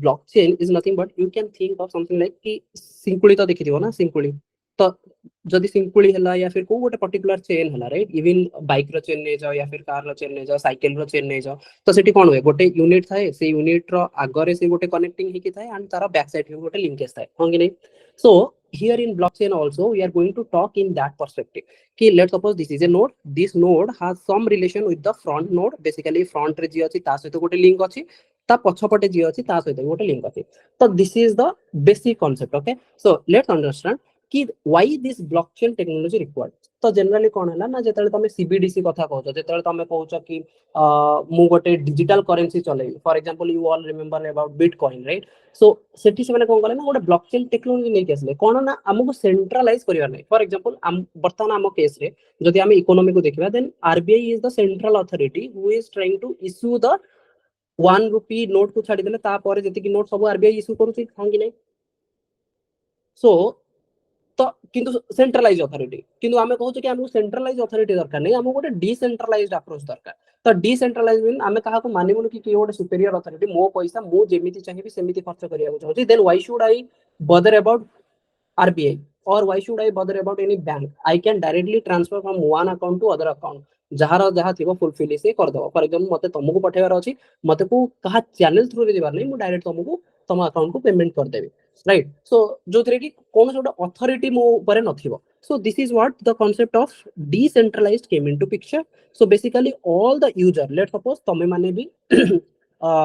blockchain is nothing but you can think of something like कि सिंकुली तो देखी थी ना सिंकुली तो जदि सिंकुली हला या फिर को गोटे पर्टिकुलर चेन हला राइट इवन बाइक रो चेन नै जाओ या फिर कार रो चेन नै जाओ साइकिल रो चेन नै जाओ तो सेठी कोन होय गोटे यूनिट थाए से यूनिट रो आगरे से गोटे कनेक्टिंग हिकी थाए एंड तारा बैक साइड रो गोटे लिंकेज थाए हां कि नै सो here in blockchain also we are going to talk in that perspective कि let's suppose this is a node, this node has some relation with the front node, basically front रे जी अछि ता सहित गोटे लिंक अछि ता पछपटे जी अछि ता सहित गोटे लिंक अछि तो this is the basic concept. Okay, so let's understand कि why this blockchain technology required. तो जनरली कोन हला ना जेतले तमे सीबीडीसी कथा कहतो जेतले तमे कहउछ कि मु गोटे डिजिटल करेंसी चले for example you all remember about bitcoin right so सेठी से माने कोन गले ना गोटे ब्लॉकचेन टेक्नोलॉजी नै केसले कोन ना हमकु सेंट्रलाइज करिया नै फॉर एग्जांपल वर्तमान हम केस रे जदि हम इकोनॉमी को देखिबा then RBI is the central authority who is trying to issue the 1 rupee note को छाडी देले ता परे जति कि नोट सब आरबीआई इश्यू करूची हां कि नै सो तो किंतु सेंट्रलाइज अथॉरिटी किंतु आमे कहू कि हमकु सेंट्रलाइज अथॉरिटी दरकार नै हमकु गोटे डिसेंट्रलाइज्ड अप्रोच दरकार तो डिसेंट्रलाइज मीन आमे कहा को मानिबो कि गोटे सुपीरियर अथॉरिटी मो पैसा मो जेमिति चाहिबी सेमिति खर्च करिया को चाहूची देन व्हाई शुड आई बदर about RBI or why should I bother about any bank? I can directly transfer from one account to other account. जहार जहा थिबो फुलफिल से कर दबो फॉर एग्जांपल मते तुमको पठेबार अछि मते को कहा चैनल थ्रू रे दिबार नै मु डायरेक्ट तुमको तुम अकाउंट को पेमेंट कर देबी राइट सो जो थरे कि कोन जोटा अथॉरिटी मो ऊपर नथिबो so this is what the concept of decentralized came into picture so basically all the user let's suppose तमे माने भी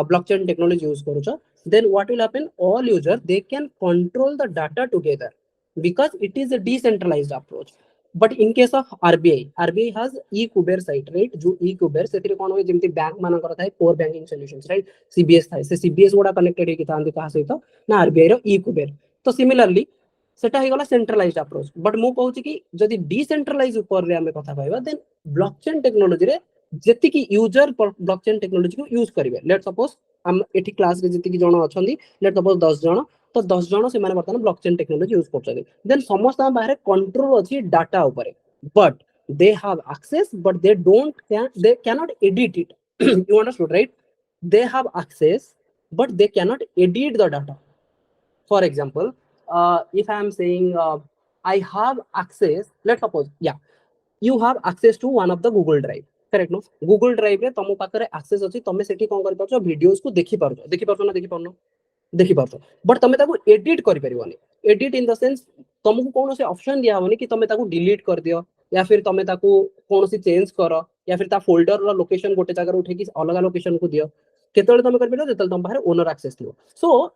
blockchain technology use करूछ then what will happen all user they can control the data together because it is a decentralized approach but in case of RBI has e-kuber site right जो e-kuber सेतिर कोन होय जेमति bank मान कर थाय core banking solutions right CBS थाय से CBS गोडा connected हे कि तांदी कहा सहित ना RBI रो e-kuber तो सिमिलरली सेटा हे गला सेंट्रलाइज्ड अप्रोच बट मु कहूची कि जदि डिसेंट्रलाइज ऊपर रे हमें कथा कहबा देन ब्लॉकचेन टेक्नोलॉजी रे जेति कि यूजर ब्लॉकचेन टेक्नोलॉजी को यूज करिवे लेट्स सपोज हम एठी क्लास रे जेति कि जण अछंदी लेट्स सपोज 10 जण तो 10 जण से माने वर्तमान ब्लॉकचेन टेक्नोलॉजी यूज करछथि देन समस्त बाहर कंट्रोल अछि डाटा ऊपर but they have access but they cannot edit it you understood right they have access but they cannot edit the data for example if I am saying I have access let's suppose yeah you have access to one of the Google Drive correct no Google Drive रे तमो पाखरे access अछि तमे सेठी कोन करि परछो videos को देखि परछो ना देखि परनो देखि परछो बट तमे ताको एडिट करि परिबोनी एडिट इन द सेंस तमको कोनो से ऑप्शन दिया होनी कि तमे ताको डिलीट कर दियो या फिर तमे ताको कोनो से चेंज करो या फिर ता फोल्डर रो लोकेशन गोटे जगह उठे कि अलग लोकेशन को दियो केतले तमे करबिलो जेतले तम बाहर ओनर एक्सेस थियो सो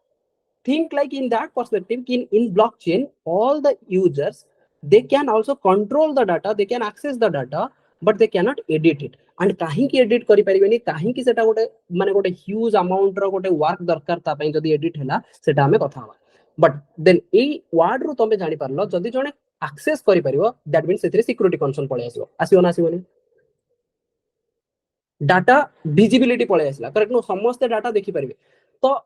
think like in that perspective in blockchain all the users they can also control the data they can access the data but they cannot edit it and kahi ki edit kari paribeni kahi ki seta gote mane gote huge amount ro gote work darkar ta pai jodi edit hela seta ame kotha haba but then ei word ru tome jani parlo jodi jone access kari paribo that means setire security concern pale asibo na asiboni data visibility pale asla correct no samaste data dekhi paribe to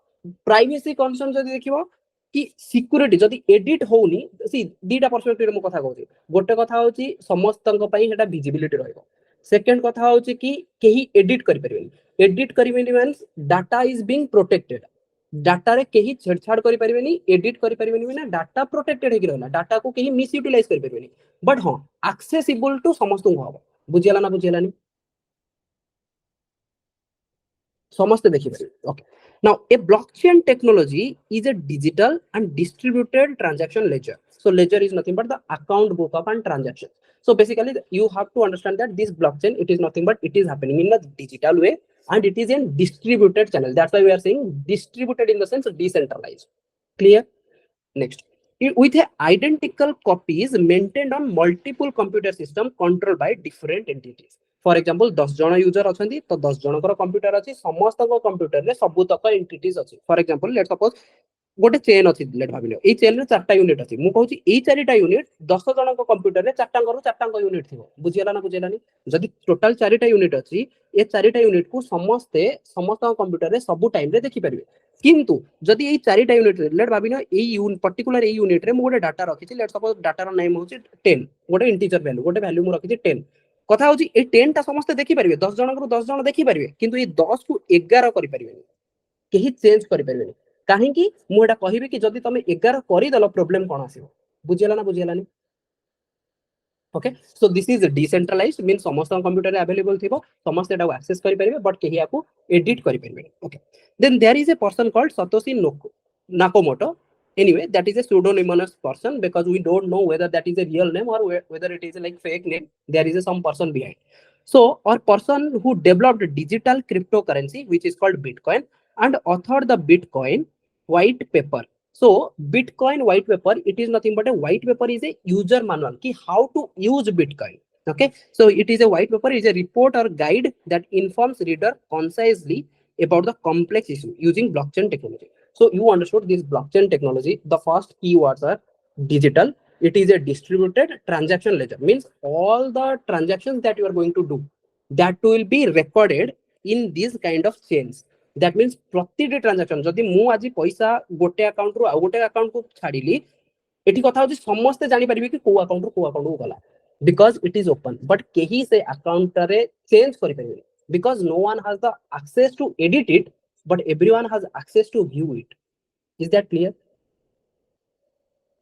privacy concern जदी देखिबो कि security जदी edit होउनी सी दीटा perspective रे मो कथा कहउची गोटे कथा होची समस्तन पई हेटा विजिबिलिटी रहइबो सेकंड कथा होची कि केही एडिट करि परिबेनी एडिट करिबेनी means data is being protected data रे केही छेड़छाड़ करि परिबेनी एडिट करि परिबेनी बिना डाटा प्रोटेक्टेड हे कि रहला डाटा को केही मिस यूटिलाइज करि परिबेनी बट हां एक्सेसिबल टू समस्तन को हबो बुझियला ना बुझियलानी समस्त देखि परिबे okay now a blockchain technology is a digital and distributed transaction ledger so ledger is nothing but the account book of and transactions so basically you have to understand that this blockchain it is nothing but it is happening in a digital way and it is in distributed channel that's why we are saying distributed in the sense decentralized clear next with identical copies maintained on multiple computer system controlled by different entities for example 10 जण user अछंती तो 10 जनकर computer अछि समस्त को computer रे सब तक entities अछि for example let's suppose गोटे चेन अछि लेट भाबिलो ए चेन रे चारटा यूनिट अछि मु कहूची ए चारटा यूनिट 10 जण को कंप्यूटर रे चारटा यूनिट थिबो बुझियला ना बुझियलानी जदी टोटल चारटा यूनिट अछि ए चारटा यूनिट को समस्त कंप्यूटर रे सब टाइम रे देखि परिबे किंतु जदी ए चारटा यूनिट लेट भाबिनो ए पर्टिकुलर ए यूनिट रे मु गोटे डाटा रखिछि लेट सपोज डाटा रो नेम होची 10 गोटे इंटीजर वैल्यू गोटे वैल्यू मु रखिछि 10 कथा होची ए 10 ता समस्त देखि परिबे 10 जण को 10 जण देखि परिबे किंतु ए 10 को 11 करि परिबेनी केही चेंज करि परिबेनी कहीं मुझे कहबी कि जदि तुम 11 करदेल प्रोब्लेम कौन आस बुझीगला ना बुझीगलानी okay so this is decentralized mean समस्त कंप्यूटर अवेलेबल थी समस्त एटा एक्सेस करि परिबे बट केही याकू एडिट करि परिबे okay then there is a person called Satoshi Nakamoto anyway that is a pseudonymous person because we don't know whether that is a real name or whether it is like fake name there is some person behind so or person who developed digital cryptocurrency which is called bitcoin and authored the bitcoin white paper so bitcoin white paper it is nothing but a white paper is a user manual ki how to use bitcoin okay so it is a white paper is a report or guide that informs reader concisely about the complex issue using blockchain technology so you understood this blockchain technology the first keywords are digital it is a distributed transaction ledger means all the transactions that you are going to do that will be recorded in this kind of chains that means प्रतिटी transaction जदि मु आज पैसा गोटे account रु आ गोटे account को छाड़िली एठी कथा होची समस्त जानि परिबे कि को अकाउंट रु को अकाउंट को गला because it is open but केही से अकाउंट रे चेंज करि परिबे because no one has the access to edit it but everyone has access to view it is that clear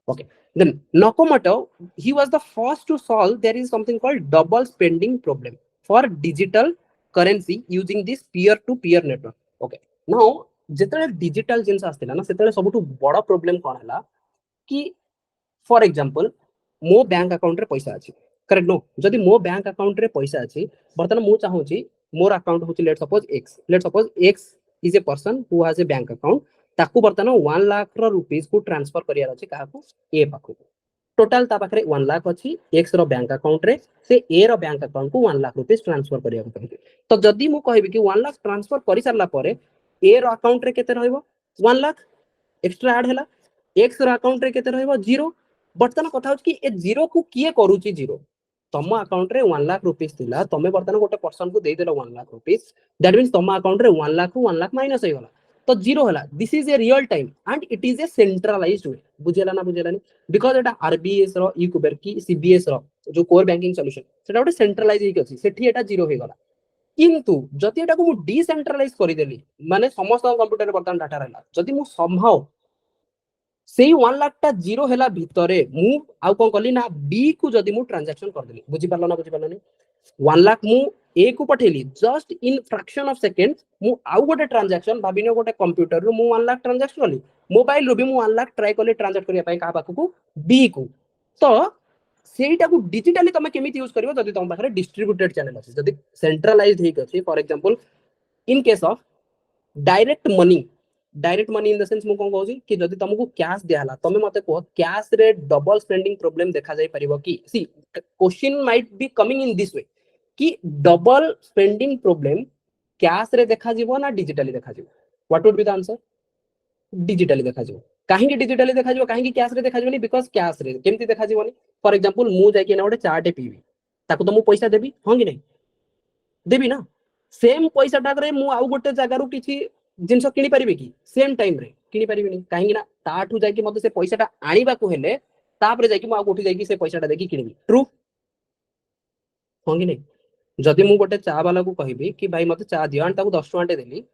okay then Nakamoto he was the first to solve there is something called double spending problem for digital currency using this peer to peer network okay now जेतले digital जिंस आस्तिला ना सेतले सबटु बड़ problem कोन हला कि फॉर एग्जांपल मो बैंक अकाउंट रे पैसा अछि करेक्ट नो जदि मो बैंक अकाउंट रे पैसा अछि बर्तन मु चाहूची मोर अकाउंट होची let suppose x is a person who has a bank account ताकू बर्तन 1 लाख रो रुपीस को ट्रांसफर करियार अछि काहाकू ए पाखु टोटल ता पाखरे 1 लाख अछि x रो बैंक अकाउंट रे से ए रो बैंक अकाउंट को 1 लाख रुपीस ट्रांसफर करिया को तो जदि मु कहबी कि 1 लाख ट्रांसफर करि सरला परे ए रो अकाउंट रे केते रहइबो 1 लाख एक्स्ट्रा ऐड हला x रो अकाउंट रे केते रहइबो 0 बर्तन कथा होच कि ए 0 को किए करूची 0 तम अकाउंट रे 1 लाख रुपीस थिला तमे बर्तन गोटे पर्सन को दे देलो 1 लाख रुपीस दैट मींस तम अकाउंट रे 1 लाख को 1 लाख माइनस हो गला तो 0 हला this is a real time and it is a centralized way बुझेला ना बुझेलानी बिकॉज़ एटा आरबीएस रो इक्यूबर की सीबीएस रो जो कोर बैंकिंग सॉल्यूशन सेटा गोटे सेंट्रलाइज हेक अछि सेठी एटा 0 हो गला किंतु जति एटा को मु डिसेंट्रलाइज करि देली माने समस्त कंप्यूटर रे बर्तन डाटा रहला जति मु संभव सेही 1 लाख टा 0 हेला भितरे मु आउ कोन कली ना बी को जदी मु ट्रांजैक्शन कर देली बुझी पारलो ना बुझी पारलो नहीं 1 लाख मु ए को पठेली just in fraction of second मु आउ गोटे ट्रांजैक्शन भाबिनो गोटे कंप्यूटर रो मु 1 लाख ट्रांजैक्शन कली मोबाइल रो भी मु 1 लाख ट्राई कले ट्रांजैक्ट करिया पई का पाखु को बी को तो सेटा को डिजिटली तमे केमिति यूज करिवो जदी तम पाखरे डिस्ट्रीब्यूटेड चैनल अछि जदी सेंट्रलाइज्ड हेक अछि for example in case of direct money in the sense मु कोन कहूची कि जदी तुमको कैश दियाला तमे मते को कैश रे डबल स्पेंडिंग प्रॉब्लम देखा जाय परिबो कि सी question might be coming in this way कि डबल स्पेंडिंग प्रॉब्लम कैश रे देखा जीवो ना डिजिटली देखा जीवो what would be the answer digitally देखा जीवो काहे कि डिजिटली देखा जीवो काहे कि कैश रे देखा जीवोनी बिकॉज़ कैश रे केमति देखा जीवोनी फॉर एग्जांपल मु जाय कि ना ओटे चाटे पीबी ताको तो मु पैसा देबी हां कि नहीं देबी ना सेम पैसा टाकरे मु आउ गोटे जगह रु किछि जिंस किनी परिबे कि सेम टाइम रे किनी परिबे नहीं काहे कि ना ताठू जाय कि मते से पैसाटा आनिबा को हेले तापरे जाय कि मु आउ कोठी जाय कि से पैसाटा देखि किनिबी ट्रू हां कि नहीं जदि मु गोटे चा वाला को कहिबी कि भाई मते चा दियो आन ताको 10 टका देली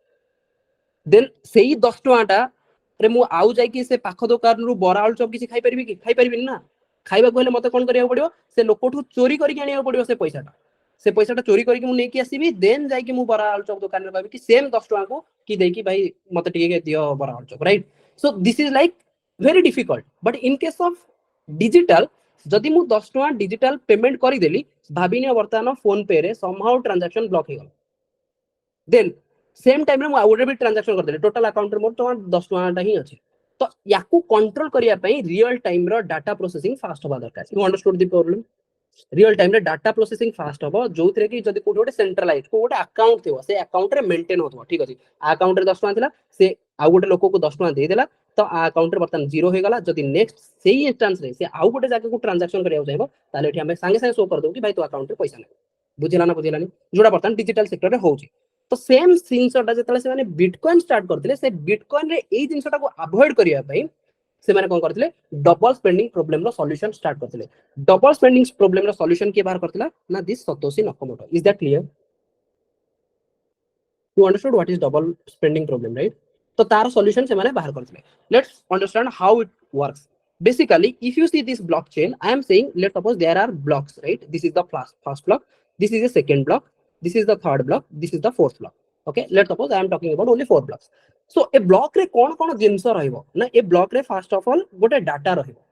देन सेही 10 टकाटा रे मु आउ जाय कि से पाख दुकान रु बरा आलू चप किछि खाई परिबी कि खाई परिबी ना खाइबा को हेले मते कोन करिया पड़ियो से लोकोठू चोरी करि आनिया पड़ियो से पैसाटा चोरी करके मु नेकी आसीबी देन जाय कि मु बरा आलू चप दुकान रे कहबी कि सेम 10 टका को कि देकी भाई मते टिके दियो बरा आलू चप right so this is like very difficult but in case of digital जदि मु 10 टका डिजिटल पेमेंट करि देली भाबिनी वर्तमान फोन पे रे समहाउ ट्रांजैक्शन ब्लॉक हे गल देन सेम टाइम रे मु आउडर भी ट्रांजैक्शन कर देली टोटल अकाउंट रे मोर तो 10 टका ही अछि तो याकू कंट्रोल करिया पई रियल टाइम रो डाटा प्रोसेसिंग फास्ट होबा दरकार you understood the problem real time रे डाटा प्रोसेसिंग फास्ट होबो जोथरे कि जदी कोड गोटे सेंट्रलाइज को गोटे अकाउंट थिबो से अकाउंट रे मेंटेन होतबो ठीक अछि अकाउंट रे 10 टका थिला से आउ गोटे लोक को 10 टका दे देला तो अकाउंट रे बर्तन 0 हो गला जदी नेक्स्ट सेही इंस्टेंस रे से आउ गोटे जाके को ट्रांजैक्शन करिया चाहिबो ताले एठी हम संगे संगे शो कर दउ कि भाई तो अकाउंट रे पैसा नै बुझिला ना बुझिलानी जोडा बर्तन डिजिटल सेक्टर रे होउची तो सेम सिंसटा जेतले से माने बिटकॉइन स्टार्ट करथिले से बिटकॉइन रे एई जिंसटा को अवॉइड करिया पई से माने कोन करथिले डबल स्पेंडिंग प्रॉब्लम रो सॉल्यूशन स्टार्ट करथिले डबल स्पेंडिंग प्रॉब्लम रो सॉल्यूशन के बाहर करथिला ना this Satoshi Nakamoto is that clear you understood what is double spending problem right तो तार सॉल्यूशन से माने बाहर करथिले let's understand how it works basically if you see this blockchain I am saying let's suppose there are blocks right this is the first block this is the second block this is the third block this is the fourth block okay let's suppose I am talking about only 4 blocks so a block रे कोन कोन जिंस रहिबो ना ए block रे first of all गोटे data रहिबो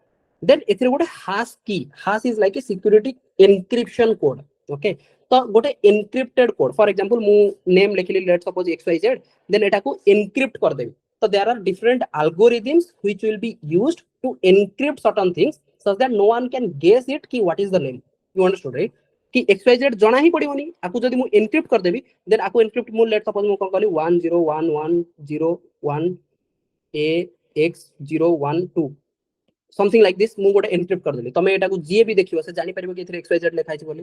then एथिरे गोटे hash key hash is like a security encryption code okay तो गोटे encrypted code for example मु नेम लिखली let's suppose xyz then एटा को encrypt कर देबी so there are different algorithms which will be used to encrypt certain things so that no one can guess it ki what is the name you understood right कि xyz जणा ही पड़िबोनी आकु जदी मु encrypt कर देबी then आकु encrypt मु let suppose मु कोन कहली 101101 a x012 something like this मु गोटे encrypt कर देली तमे एटा को जे भी देखियो से जानि परिबो कि एथिरे xyz लिखा छै बोली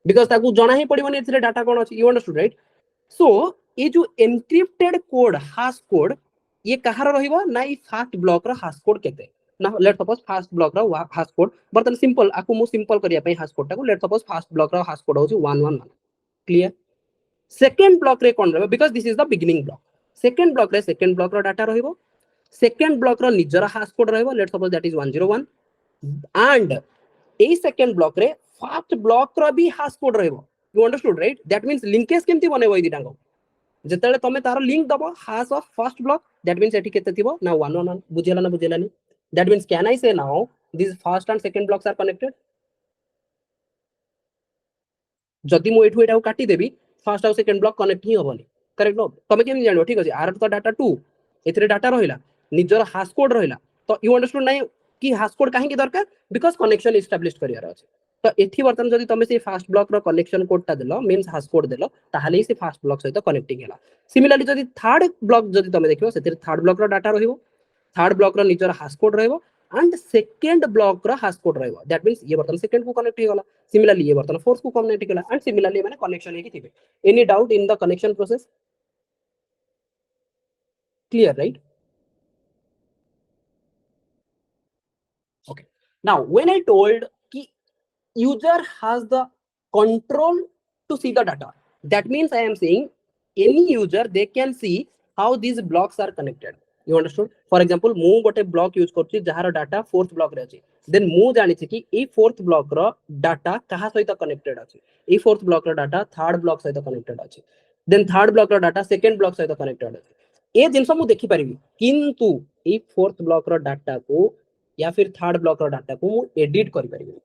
because ताकु जणा ही पड़िबोनी एथिरे डाटा कोन अछि you understood right so ये जो encrypted code hash code ये कहार रहिबो ना ई फर्स्ट ब्लॉक रो hash code केते ना लेट सपोज फर्स्ट ब्लॉक रो hash code बर्तन सिंपल आकु मु सिंपल करिया पई hash code टाको लेट सपोज फर्स्ट ब्लॉक रो hash code होची 111 क्लियर सेकंड ब्लॉक रे कोन रहबो because this is the beginning block second block रे सेकंड ब्लॉक रो डाटा रहिबो सेकंड ब्लॉक रो निजरा hash code रहिबो let suppose that is 101 and A second block रे first block रो भी hash code रहिबो you understood right that means linkage केमती बनेबो ई दिटांगो जेतेले तमे तार लिंक दबो hash of first block that means एठी केते थिबो ना 111 बुझेला ना बुझेलानी that means can I say now these first and second blocks are connected जदी मु एठु एटा काटी देबी फर्स्ट और सेकंड ब्लॉक कनेक्ट ही होबनी करेक्ट नो तमे केम जानो ठीक अछि आर तो डाटा 2 एथिरे डाटा रहिला निजर hash code रहिला तो यू अंडरस्टूड नै कि hash code काहे की दरकार बिकॉज़ कनेक्शन एस्टैब्लिश करियार अछि तो एथि बर्तन जदी तमे से फर्स्ट ब्लॉक रो कनेक्शन कोड ता देलो मींस hash code देलो ताहाले से फर्स्ट ब्लॉक सहित कनेक्टिंग हैला सिमिलरली जदी थर्ड ब्लॉक जदी तमे देखियो सेतिर थर्ड ब्लॉक रो डाटा रहिबो थर्ड ब्लॉक रो निजर hash code रहिबो एंड सेकंड ब्लॉक रो hash code रहिबो दैट मींस ये बर्तन सेकंड को कनेक्ट हेगला सिमिलरली ये बर्तन फोर्थ को कनेक्ट हेगला एंड सिमिलरली माने कनेक्शन हेकी थिबे any doubt in the connection process clear right okay now when I told ki user has the control to see the data that means I am saying any user they can see how these blocks are connected you understood for example mu gote block use करछि जहार data fourth block रे अछि then मु जानि छि कि ए fourth block रो data कहा सहित कनेक्टेड अछि ए फोर्थ ब्लॉक रो डाटा थर्ड ब्लॉक सहित कनेक्टेड अछि देन थर्ड ब्लॉक रो डाटा सेकंड ब्लॉक सहित कनेक्टेड अछि ए जिंस मु देखि परिबी किंतु ए फोर्थ ब्लॉक रो डाटा को या फिर थर्ड ब्लॉक रो डाटा को मु एडिट करि परिबी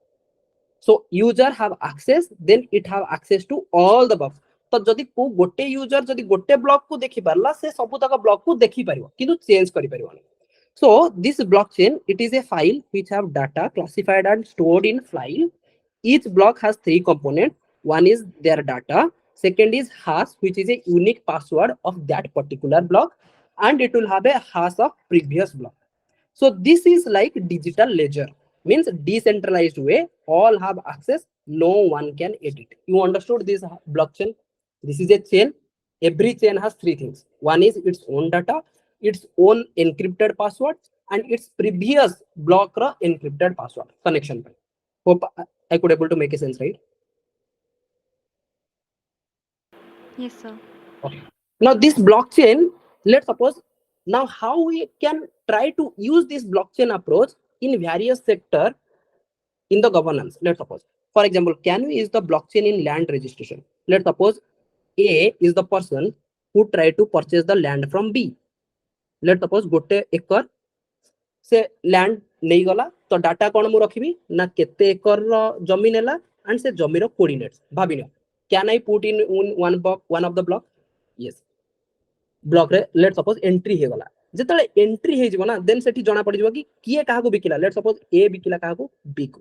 so user have access then it have access to all the blocks तो जदी को गोटे यूजर जदी गोटे ब्लॉक को देखि परला से सब तक ब्लॉक को देखि परिबो किंतु चेंज करि परिबोनी so this blockchain it is a file which have data classified and stored in file each block has 3 components one is their data second is hash which is a unique password of that particular block and it will have a hash of previous block so this is like digital ledger means decentralized way all have access no one can edit you understood this blockchain this is a chain every chain has 3 things one is its own data its own encrypted password and its previous block ra encrypted password connection hope I could able to make a sense right yes sir okay now this blockchain let's suppose now how we can try to use this blockchain approach in various sector in the governance let's suppose for example can we use the blockchain in land registration let's suppose A is the person who tried to purchase the land from B let's suppose गोटे एकर से land नहीं गला तो data कोन मु रखिबी ना केते एकर जमीन हैला एंड से जमीन रो कोऑर्डिनेट्स भाबिनो can I put in one of the block yes block रे लेट सपोज एंट्री हे गला जेतले एंट्री हे जिवो ना देन सेठी जणा पड़ जिवो कि किए काहा को बिकिला लेट सपोज ए बिकिला काहा को बी को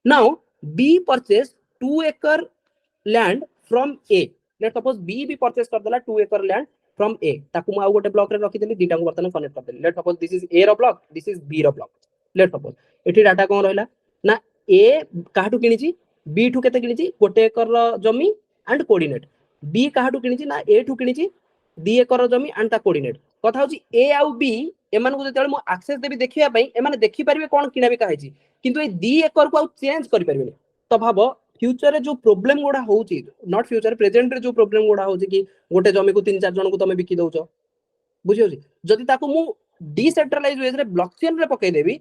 now B purchase 2 acre land from A let suppose B भी परचेज कर देला 2 एकड़ लैंड फ्रॉम ए ताकू आ गोटे ब्लॉक रे रखि देली दीटा को बर्तन कनेक्ट कर देली let suppose this is A रो ब्लॉक दिस इज बी रो ब्लॉक लेट सपोज एठी डाटा कोन रहला ना ए काहाटू किनिची बी ठू केते किनिची गोटे एकड़ जमी एंड कोऑर्डिनेट बी काहाटू किनिची ना ए ठू किनिची दी एकर जमी एंड ता कोऑर्डिनेट कथा होची ए आउ बी एमान को जेतेले मो एक्सेस देबी देखिया पई एमाने देखि परिबे कोन किना भी काहेची किंतु ए दी एकर को आउ चेंज करि परिबे तो भाबो फ्यूचर रे जो प्रॉब्लम गोडा होची नॉट फ्यूचर प्रेजेंट रे जो प्रॉब्लम गोडा होची कि गोटे जमी को 3-4 जन को तमे बिकी दउचो बुझियो जदि ताको मु डिसेंट्रलाइज वेज रे ब्लॉकचेन रे पकई देबी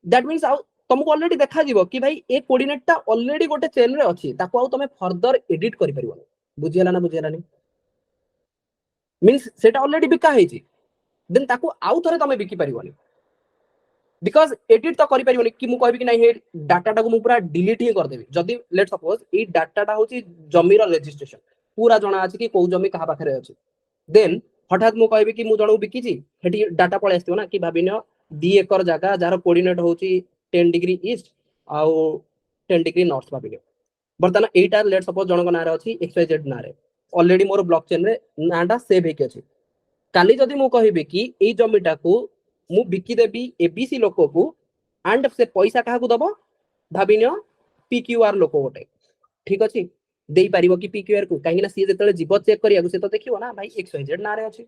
दैट मींस आउ तुमको ऑलरेडी देखा जीवो कि भाई ए कोऑर्डिनेट टा ऑलरेडी गोटे चेन रे अछि ताको आउ तमे फर्दर एडिट करि परिबो बुझियला ना बुझियला नहीं मींस सेटा ऑलरेडी बिका हेछि देन ताको आउ थरे तमे बिकी परिबोनी बिकॉज एडिट तो करि परिबोनी कि मु कहबी कि नहीं हे डाटा टा को मु पूरा डिलीट ही कर देबी जदी लेट सपोज ए डाटा टा होछि जमीर रजिस्ट्रेशन पूरा जणा अछि कि को जमी कहा पाखरे अछि देन हठात मु कहबी कि मु जणो बिकी छी हेटी डाटा पळे आस्थियो ना कि भाबिनो 2 एकर जागा जार कोऑर्डिनेट होछि 10 डिग्री ईस्ट आउ 10 डिग्री नॉर्थ भाबिनो बर्तन एटा लेट सपोज जणो को नारे अछि XYZ नारे ऑलरेडी मोर ब्लॉकचेन रे नाटा सेव हेके अछि काली जदी मु कहबी कि ए जमीटा को मु बिकी देबी एबीसी लोक को एंड से पैसा काहा को दबो भाबिनो PQR लोक गोटे ठीक अछि देई परिबो कि PQR को काहे ना सी जेतले जीव चेक करिया से तो देखियो ना भाई XYZ नारे अछि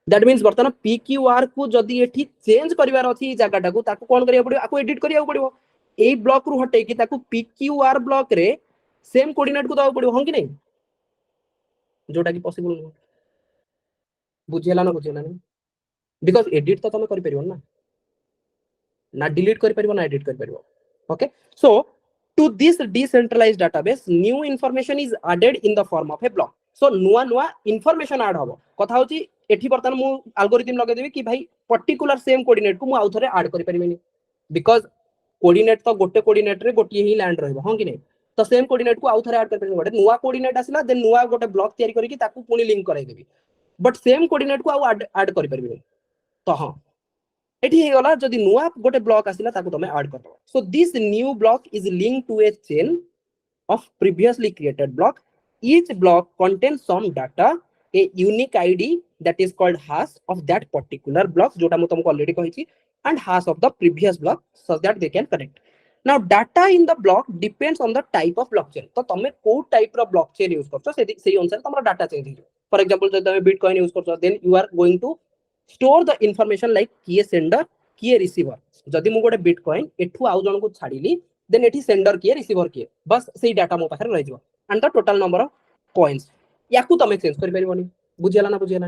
दैट मींस बर्तन PQR को जदी एठी चेंज करिवार अछि जागाटा को ताको कोन करिया पड़ियो आको एडिट करिया पड़ियो ए ब्लॉक रु हटे कि ताको PQR ब्लॉक रे सेम कोऑर्डिनेट को दाव पड़ियो हम कि नहीं जोटा कि पॉसिबल न बुझियला नहीं बिकॉज एडिट तो तुम करि परिबो ना डिलीट करि परिबो ना एडिट करि परिबो okay so to this decentralized database new information is added in the form of a block so नुआ information add हबो कथा होची एठी बर्तन मु एल्गोरिथम लगे देबी कि भाई पर्टिकुलर सेम कोऑर्डिनेट को मु आउ थरे ऐड करि परिबेनी बिकॉज कोऑर्डिनेट तो गोटे कोऑर्डिनेट रे गोटे ही लैंड रहबो हां कि नहीं तो सेम कोऑर्डिनेट को आउ थरे ऐड करि परिबेनी गोटे नुआ कोऑर्डिनेट आसिला देन नुआ गोटे ब्लॉक तयारी करिकि ताकू पुनी लिंक कराइ देबी बट सेम कोऑर्डिनेट को आउ ऐड करि परिबेनी तो हां एठी हे गला जदी नुआ गोटे ब्लॉक आसिला ताकू तमे ऐड कर दो so this new block is linked to a chain of previously created block each block contains some data a unique id that is called hash of that particular block जोटा मु तुमको already कहि छी and hash of the previous block so that they can connect now data in the block depends on the type of blockchain तो तमे को type रो blockchain use करछो सेही अनुसार तमरा डाटा चेंज हो फॉर एग्जांपल जब तमे बिटकॉइन यूज करछो then you are going to store the information like किए सेंडर किए रिसीवर जदी मु गोटे बिटकॉइन एठू आउ जण को छाडीली देन एठी सेंडर किए रिसीवर किए बस सेही डाटा मो पाखरे रहि जबो and the total number of coins याकू तमे चेंज करि परिबोनी बुझियला ना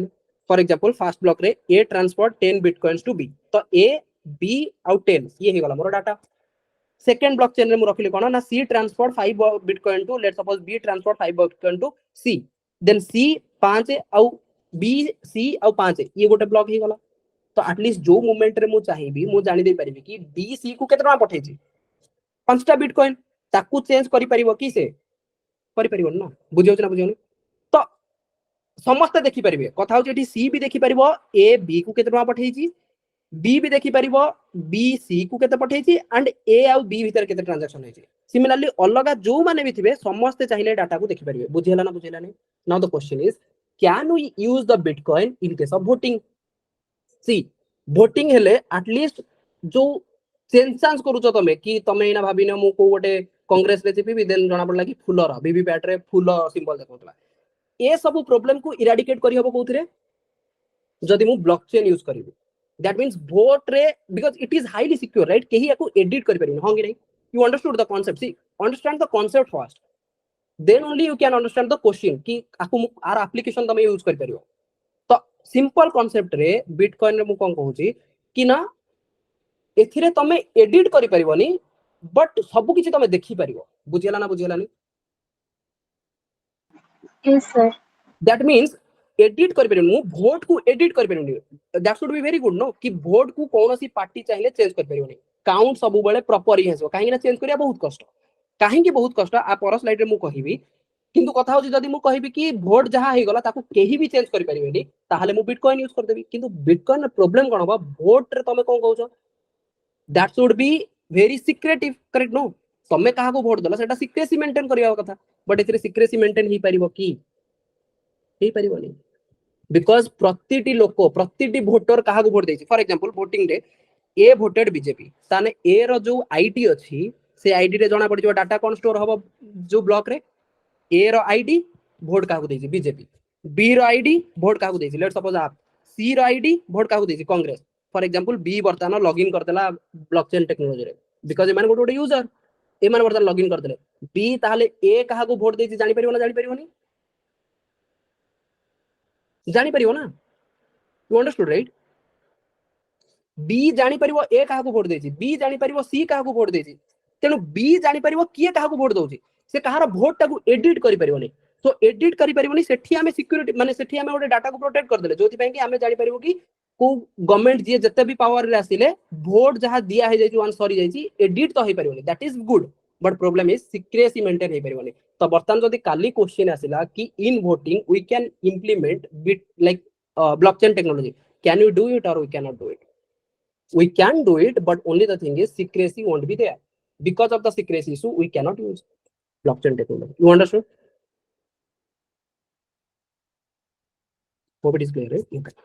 फॉर एग्जांपल फर्स्ट ब्लॉक रे ए ट्रांसफर 10 बिटकॉइन्स टू बी तो ए बी आउ 10 ये हे गला मोर डाटा सेकंड ब्लॉकचेन रे मु रखिले कोन ना C transfer 5 bitcoin to let's suppose B transfer 5 bitcoin to C then C 5 आउ बी सी आउ 5 ये गोटे ब्लॉक हे गला तो एटलीस्ट जो मोमेंट रे मु चाहिबी मु जानि दे परिबी कि बी सी को केतना पठै छी 5टा बिटकॉइन ताकू चेंज करि परिबो कि से करि परिबो ना बुझियो ना बुझियो तो समस्त देखि परिबे कथा होची एठी सी भी देखि परिबो ए बी को केतना पठै छी बी भी देखि परिबो बी सी को केते पठै छी एंड ए आउ बी भीतर केते ट्रांजैक्शन होई छी सिमिलरली अलगा जो माने भी थिबे समस्त चाहिए डाटा को देखि परिबे बुझियला ना now the question is can we use the bitcoin in case of voting see voting हेले एटलीस्ट जो सेंसांस करूछ तमे कि तमे इना भाबिनो मु को गोटे कांग्रेस रे चिपी देन जणा पडला कि फुलर वीवीपैट रे फुल सिंबल देखौतला ए सब प्रॉब्लम को इराडिकेट करि हबो कोउथरे जदी मु ब्लॉकचेन यूज करिबी दैट मींस वोट रे because it is highly secure right केही याको एडिट करि परिबो हां कि नहीं यू अंडरस्टूड द कांसेप्ट सी understand the concept first then only you can understand the question कि आको आर एप्लीकेशन तमे यूज करि परिबो तो सिंपल कांसेप्ट रे बिटकॉइन रे मु कोन कहूची कि ना एथिरे तमे एडिट करि परिबोनी बट सब किछि तमे देखि परिबो बुझियला ना Yes, sir. That means edit करि परिबो मु वोट को एडिट करि परिबोनी that should be very good no कि वोट को कोनोसी पार्टी चाहिले चेंज करि परिबोनी काउंट सब बेले प्रॉपर ही हेसो काहे ना चेंज करिया बहुत कष्ट काहे कि बहुत कष्ट आ पर स्लाइड रे मु कहिबी किंतु कथा होची जदी मु कहिबी कि वोट जहा हे गला ताको केही भी चेंज करि परिबेनी ताहाले मु बिटकॉइन यूज कर देबी किंतु बिटकॉइन प्रॉब्लम कोन बा वोट रे तमे कोन कहउछो that should be very secretive correct no तमे काहा को वोट दला सेटा सिक्रेसी मेंटेन करिया कथा बट एथिरे सिक्रेसी मेंटेन ही परिबो की हे परिबोनी बिकॉज प्रतिटी लोक प्रतिटी वोटर काहा को वोट देछि फॉर एग्जांपल वोटिंग रे ए वोटेड बीजेपी ताने ए रो जो आईडी अछि से आईडी रे जणा पड़िजो डाटा कोन स्टोर हबो जो ब्लॉक रे ए रो आईडी वोट काहा को देछि बीजेपी बी रो आईडी वोट काहा को देछि लेट्स सपोज आप सी रो आईडी वोट काहा को देछि कांग्रेस फॉर एग्जांपल बी वर्तमान लॉगिन करदेला ब्लॉकचेन टेक्नोलॉजी रे बिकॉज एमान गोटे यूजर एमान वर्तमान लॉगिन करदेले बी ताहाले ए काहा को वोट देछि जानि परिबो ना जानि परिबोनी जानि परिबो ना यू अंडरस्टूड राइट बी जानी परिबो ए काहाकू वोट देछि बी जानी परिबो सी काहाकू वोट देछि तेनु बी जानी परिबो किए काहाकू वोट दउछि से कहार वोट टाकू एडिट करि परिबोनी तो एडिट करि परिबोनी सेठी हमें सिक्योरिटी माने सेठी हमें ओटे डाटा को प्रोटेक्ट कर देले जोथि पय कि हमें जानि परिबो कि को गवर्नमेंट जे जते भी पावर रे आसिले वोट जहा दिया हे जाइछि वन सरी जाइछि एडिट तो हे परिबोनी that is good but problem is secrecy maintain हे परिबोनी तो बर्तमान जदि काली क्वेश्चन आसिला कि in voting we can implement bit like blockchain technology can you do it or we can not do it we can do it but only the thing is secrecy won't be there because of the secrecy issue we cannot use blockchain technology you understood hope it is clear right okay.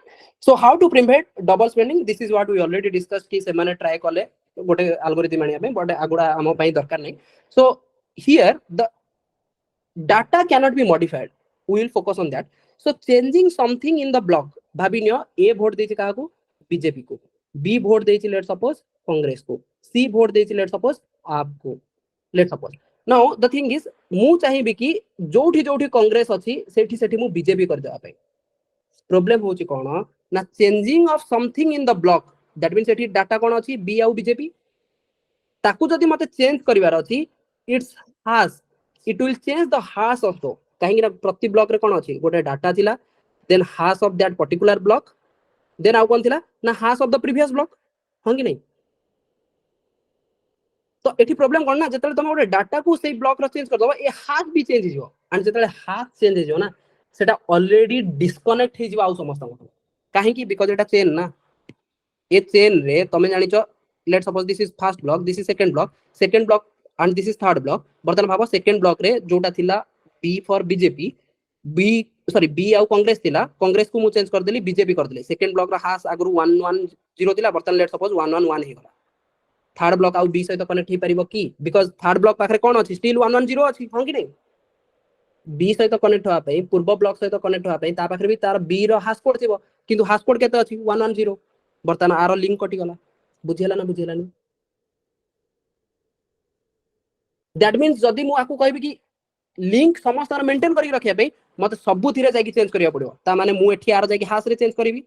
So how to prevent double spending this is what we already discussed ki semane try kale gote algorithm ania pe but aguda amo pai darkar nahi so here the data cannot be modified we will focus on that so changing something in the block bhabinyo a vote dechi kaha ko BJP को B vote देछि let suppose Congress को C vote देछि let suppose आपको let suppose now the thing is मु चाहिबी कि जोठी जोठी कांग्रेस अछि सेठी सेठी मु बीजेपी कर देबा पे प्रॉब्लम होछि कोन ना changing of something in the block that means सेठी डाटा कोन अछि बी आउ बीजेपी ताकू जदि मते चेंज करिवार अछि इट्स हास इट विल चेंज द हास ऑल्सो काहेकि ना प्रति ब्लॉक रे कोन अछि गोटे डाटा थिला then hash of that particular block then आउ कोन थिला ना हास ऑफ द प्रीवियस ब्लॉक हां कि नहीं तो एठी प्रॉब्लम कोन ना जतले तुम गोटे डाटा को सेही ब्लॉक रो चेंज कर दबो ए हास भी चेंज हिजो एंड जतले हास चेंज हिजो ना सेटा ऑलरेडी डिस्कनेक्ट हिजो आउ समस्त काहे कि बिकॉज़ एटा चेन ना ए चेन रे तमे जानि छ let suppose this is first block this is second block and this is third block बर्तन भाबो सेकंड ब्लॉक रे जोटा थिला B for BJP B sorry B आउ कांग्रेस थिला कांग्रेस को मु चेंज कर देली बीजेपी कर देली सेकंड ब्लॉक रा हास आगु 110 थिला बर्तन लेट सपोज 111 हे गला थर्ड ब्लॉक आउ बी सहित कनेक्ट हे परिबो की बिकॉज़ थर्ड ब्लॉक पाखरे कोन अछि स्टिल 110 अछि हां कि नहीं बी सहित कनेक्ट होआ पई पूर्व ब्लॉक सहित कनेक्ट होआ पई ता पाखरे भी तार बी रो हास कोड थिबो किंतु हास कोड केते अछि 110 बर्तन आरो लिंक कटि गला बुझियला ना बुझियलानी दैट मींस जदी मु आकू कहबी कि लिंक समस्त मेंटेन करी रखिया पे मते सबु थिरे जाई कि चेंज करिया पड़ियो ता माने मु एठी आरो जाई कि हास रे चेंज करिवि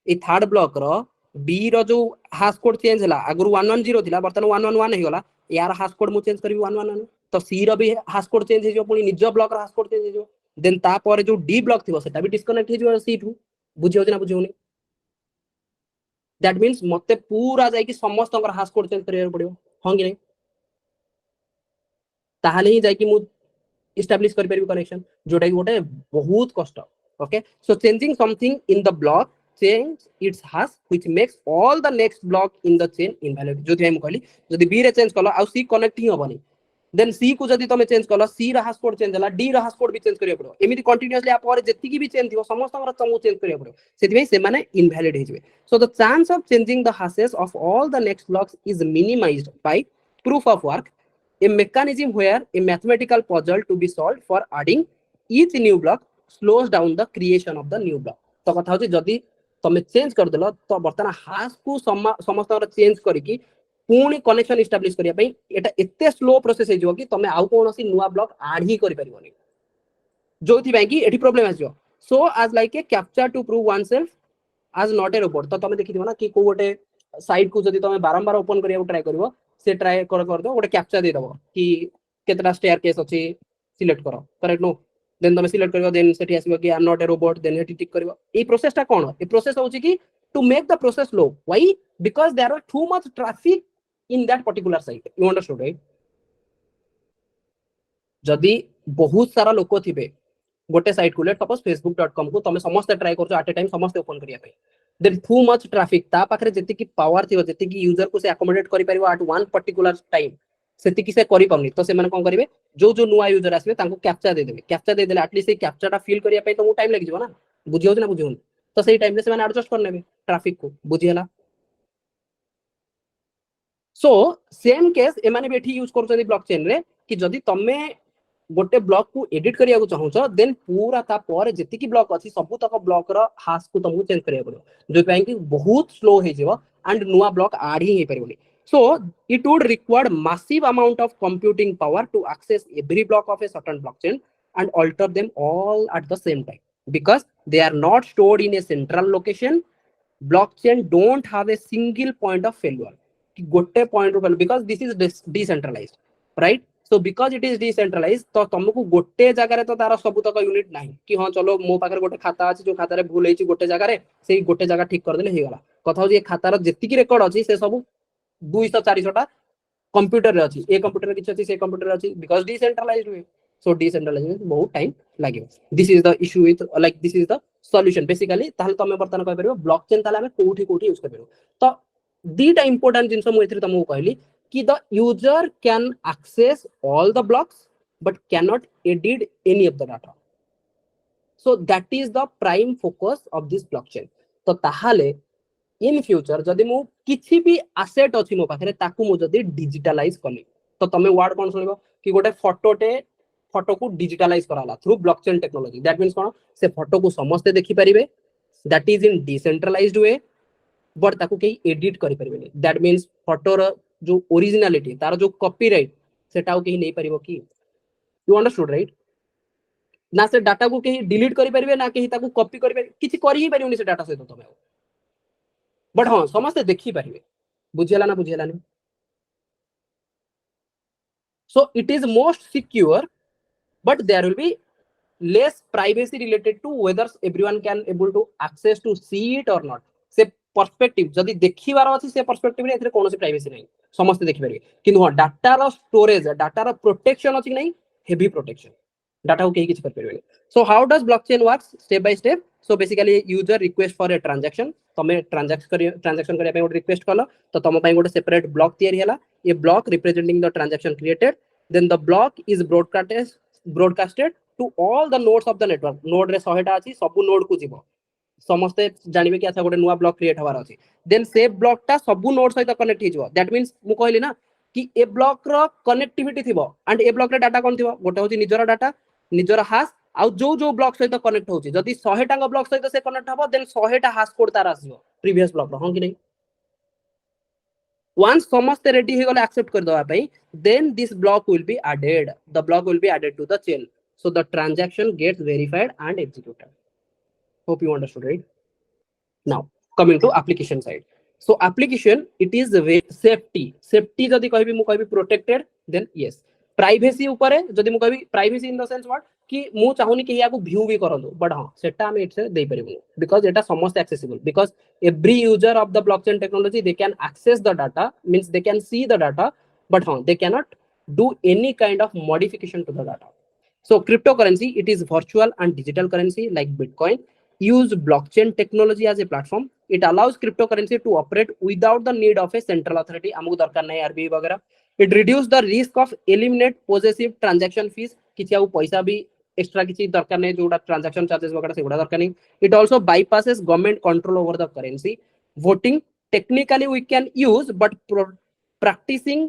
ए थर्ड ब्लॉक रो बी रो जो हास कोड चेंज हला अगरु 110 थिला बर्तन 111 हे गला यार हास कोड मु चेंज करिवि 111 तो सी रो भी हास कोड चेंज हे जो पुनी निज ब्लॉक रो हास कोड चेंज हे जो देन ता पर जो डी ब्लॉक थिबो सेटा भी डिस्कनेक्ट हे जो सी टू बुझियो ना बुझियोनी दैट मींस मते पूरा जाई कि समस्त हास कोड चेंज करिया पड़ियो हां कि नहीं ताहाले ही जाई कि मु establish करि परिबो कनेक्शन जोटा कि गोटे बहुत कष्ट okay so changing something in the block change its hash which makes all the next block in the chain invalid जोथि हम कहली जदि बी रे चेंज कलो आ सी कनेक्ट ही होबनी देन सी को जदि तमे चेंज कलो सी रा हाश कोड चेंज हला डी रा हाश कोड भी चेंज करिया पड़ो एमिति कंटीन्यूअसली आ पर जेति की भी चेंज थिबो समस्त हमरा तमु चेंज करिया पड़ो सेति में से माने इनवैलिड हे जबे so the chance of changing the hashes of all the next blocks is minimized by proof of work a mechanism where a mathematical puzzle to be solved for adding each new block slows down the creation of the new block तो कथा होची जदी तमे change कर देलो तो बर्तन हाश को समस्त चेंज करिकी पुणी कनेक्शन एस्टाब्लिश करिया पई एटा एते स्लो प्रोसेस हे जो कि तमे आउ कोनोसी नुवा ब्लॉक ऐड ही करि परिबोनी जोथि पई कि एठी प्रॉब्लम आजो so as like a captcha to prove oneself as not a robot तो तमे देखि दियो ना कि को गोटे साइट को जदी तमे बारंबार ओपन करिया ट्राई करबो से ट्राई कर दो गोटे कैप्चा दे दबो कि केतरा स्टेयर केस अछि सिलेक्ट करो करेक्ट नो देन तमे सिलेक्ट करबो देन सेठी आसीबो कि I am not a robot then हेठी टिक करबो ए प्रोसेस ता कोन ए प्रोसेस होची कि to make the process slow why because there are too much traffic in that particular site you understood right जदी बहुत सारा लोक थिबे गोटे साइट को लेट सपोज facebook.com को तमे समस्त ट्राई करछो एट ए टाइम समस्त ओपन करिया पे देन टू मच ट्रैफिक ता पाखरे जेति की पावर थिबो जेति की यूजर को से अकोमोडेट करि परिबो एट वन पर्टिकुलर टाइम सेति की से करि पाउनी तो से माने कोन करिवे जो जो नुवा यूजर आसीबे तांको कैप्चा दे देले एटलीस्ट से कैप्चाटा फिल करिया पे तो टाइम लागि जबो ना बुझियो ना बुझियो तो सही टाइम से माने एडजस्ट कर नेबे ट्रैफिक को बुझियला सो सेम केस ए माने बेठी यूज करछनी ब्लॉकचेन रे कि जदी तमे गोटे ब्लॉक को एडिट करिया को चाहूछ देन पूरा ता पर जेति की ब्लॉक अछि सबु तक ब्लॉक रो हाश को तुमको चेंज करिया पड़ो जो पई कि बहुत स्लो हे जेबो एंड नुवा ब्लॉक ऐड ही परिबोनी so it would require massive amount of computing power to access every block of a certain blockchain and alter them all at the same time because they are not stored in a central location. Blockchain don't have a single point of failure gote point ru because this is decentralized, right? So because it is decentralized तो तुमको गोटे जगह रे तो तार सब तक unit नाही कि हां चलो मो पाकर गोटे खाता अछि जो खाता रे भूल हेछि गोटे जगह रे सेही गोटे जगह ठीक कर देले हे गला कथा हो जे खातार जेतिकी रेकॉर्ड अछि से सब 200 400 टा कंप्यूटर रे अछि ए कंप्यूटर रे किछ अछि से कंप्यूटर रे अछि because decentralized way so decentralized बहुत टाइम लागियो this is the issue with like this is the solution basically ताहले तमे बर्तन कहि परिबो ब्लॉकचेन ताले हमें कोठी कोठी यूज करबो तो दीटा इंपोर्टेंट जिंस मु एथि तमु कहली कि the user can access all the blocks but can not edit any of the data so that is the prime focus of this blockchain तो ताहाले इन फ्यूचर जदि मु किछि भी एसेट अछि मो पाखरे ताकू मु जदि डिजिटलाइज करली तो तमे वर्ड कोन सुनिबो कि गोटे फोटो को डिजिटलाइज कराला through blockchain technology that means कोन से फोटो को समस्त देखि परिबे that is in decentralized way but ताकू के एडिट करि परिबे दैट मींस फोटो रो जो ओरिजिनलिटी तार जो कॉपीराइट सेटाउ के नै परिबो कि यू अंडरस्टूड राइट ना से डाटा को के डिलीट करि परिबे ना के ताकू कॉपी करि परिबे किछि करि ही परिबोनी से डाटा सहित तमे बट हाँ समस्ते देखी पारे बुझेला ना बुझेला नहीं so it is most secure but there will be less privacy related to whether everyone can able to access to see it or not से पर्सपेक्टिव जदी देखिबार अछि से पर्सपेक्टिव रे एथरे कोनोसी प्राइवेसी नहीं समस्त देखि पारे किंतु हां डाटा रो स्टोरेज डाटा रो प्रोटेक्शन अछि नहीं हेवी प्रोटेक्शन डाटा को केही किछ कर परबे so how does blockchain works step by step so basically user request for a transaction तमे ट्रांजैक्शन करिया पे गोटे रिक्वेस्ट कलो तो तम पई गोटे सेपरेट ब्लॉक तयारी हला ये block representing the transaction created then the block is broadcasted to all the nodes of the network node रे 100 टा अछि सब नोड को जीवो समस्ते जानिबे कि अच्छा गोटे नुवा ब्लॉक क्रिएट हवार अछि देन से ब्लॉक टा सब नोड सहित कनेक्ट हि जीवो दैट मींस मु कहली ना कि ए ब्लॉक रो कनेक्टिविटी थिबो एंड ए ब्लॉक रे डाटा कोन थिबो गोटे होची निजरा डाटा निजरा हाश आउ जो ब्लॉक सहित कनेक्ट होची जदी 100 टा ब्लॉक सहित से कनेक्ट हबो देन 100 टा हाश कोड तार आसीबो प्रीवियस ब्लॉक रो हां कि नहीं once समस्त रेडी हे गले एक्सेप्ट कर दवा पई then this block will be added the block will be added to the chain so the transaction gets verified and executed hope you understood right now coming to application side so application it is safety जदी कहबी मु कहबी protected then yes privacy ऊपर जदी मु कहबी privacy in the sense what कि मु चाहुनी कि याको व्यू भी करंदो बट हां सेटा हम इट्स दे परिबो बिकॉज़ एटा समस्त accessible because every user of the blockchain technology they can access the data means they can see the data but they cannot do any kind of modification to the data so cryptocurrency it is virtual and digital currency like bitcoin use blockchain technology as a platform it allows cryptocurrency to operate without the need of a central authority amuk darkar nahi RBI वगैरह it reduce the risk of eliminate possessive transaction fees किछि आउ पैसा भी extra किछि दरकार नै जोडा transaction charges वगैरह सेगुडा दरकार नै it also bypasses government control over the currency voting technically we can use but practicing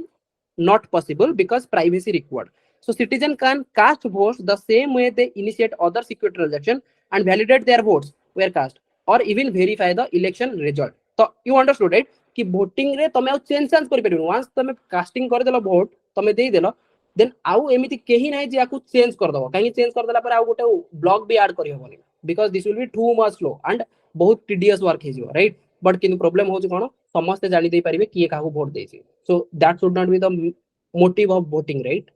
not possible because privacy required so citizen can cast votes the same way they initiate other secure transaction and validate their votes were cast or even verify the election result so you understood right कि voting रे तमे change कर परिबो once तमे casting कर देलो vote तमे देई देलो देन आउ एमिति केही नै जे आकु चेंज कर दबो काहे चेंज कर देला पर आउ गोटे ब्लॉक भी ऐड करि होबनी because this will be too much slow and बहुत टीडियस वर्क हे जिवो राइट बट किन प्रॉब्लम हो जे कोन समस्त जानि दे परिबे किए काहू वोट देछि so that should not be the motive of voting right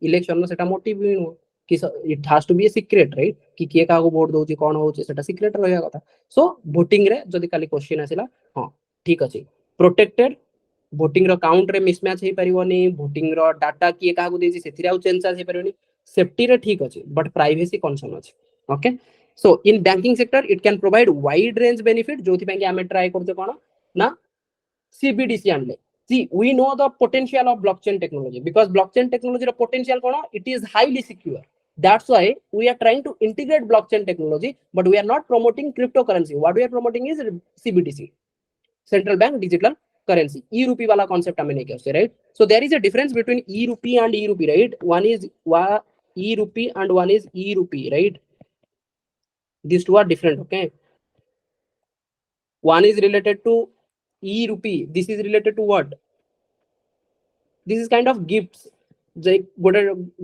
election में सेटा मोटिव भी नो कि it has to be a secret right कि किए काहू वोट दोछि कोन होछि सेटा सीक्रेट रहया कथा सो वोटिंग रे जदी काली क्वेश्चन आसिला हां ठीक अछि प्रोटेक्टेड voting रो काउंट रे मिसमैच हे परिवनी voting रो डाटा किए काहू देछि सेथिरा उ चेंज हे परिवनी सेफ्टी रे ठीक अछि बट प्राइवेसी कंसर्न अछि okay so in banking sector it can provide wide range benefit जोथि पे हमें ट्राई करते कोन ना CBDC आनले see we know the potential of blockchain technology because blockchain technology ro potential kono it is highly secure that's why we are trying to integrate blockchain technology but we are not promoting cryptocurrency what we are promoting is CBDC central bank digital currency e-rupee wala concept hame nahi kya right so there is a difference between e-rupee and e-rupee right one is e-rupee and one is e-rupee right these two are different okay one is related to e-rupee this is related to what this is kind of gifts जे गोटे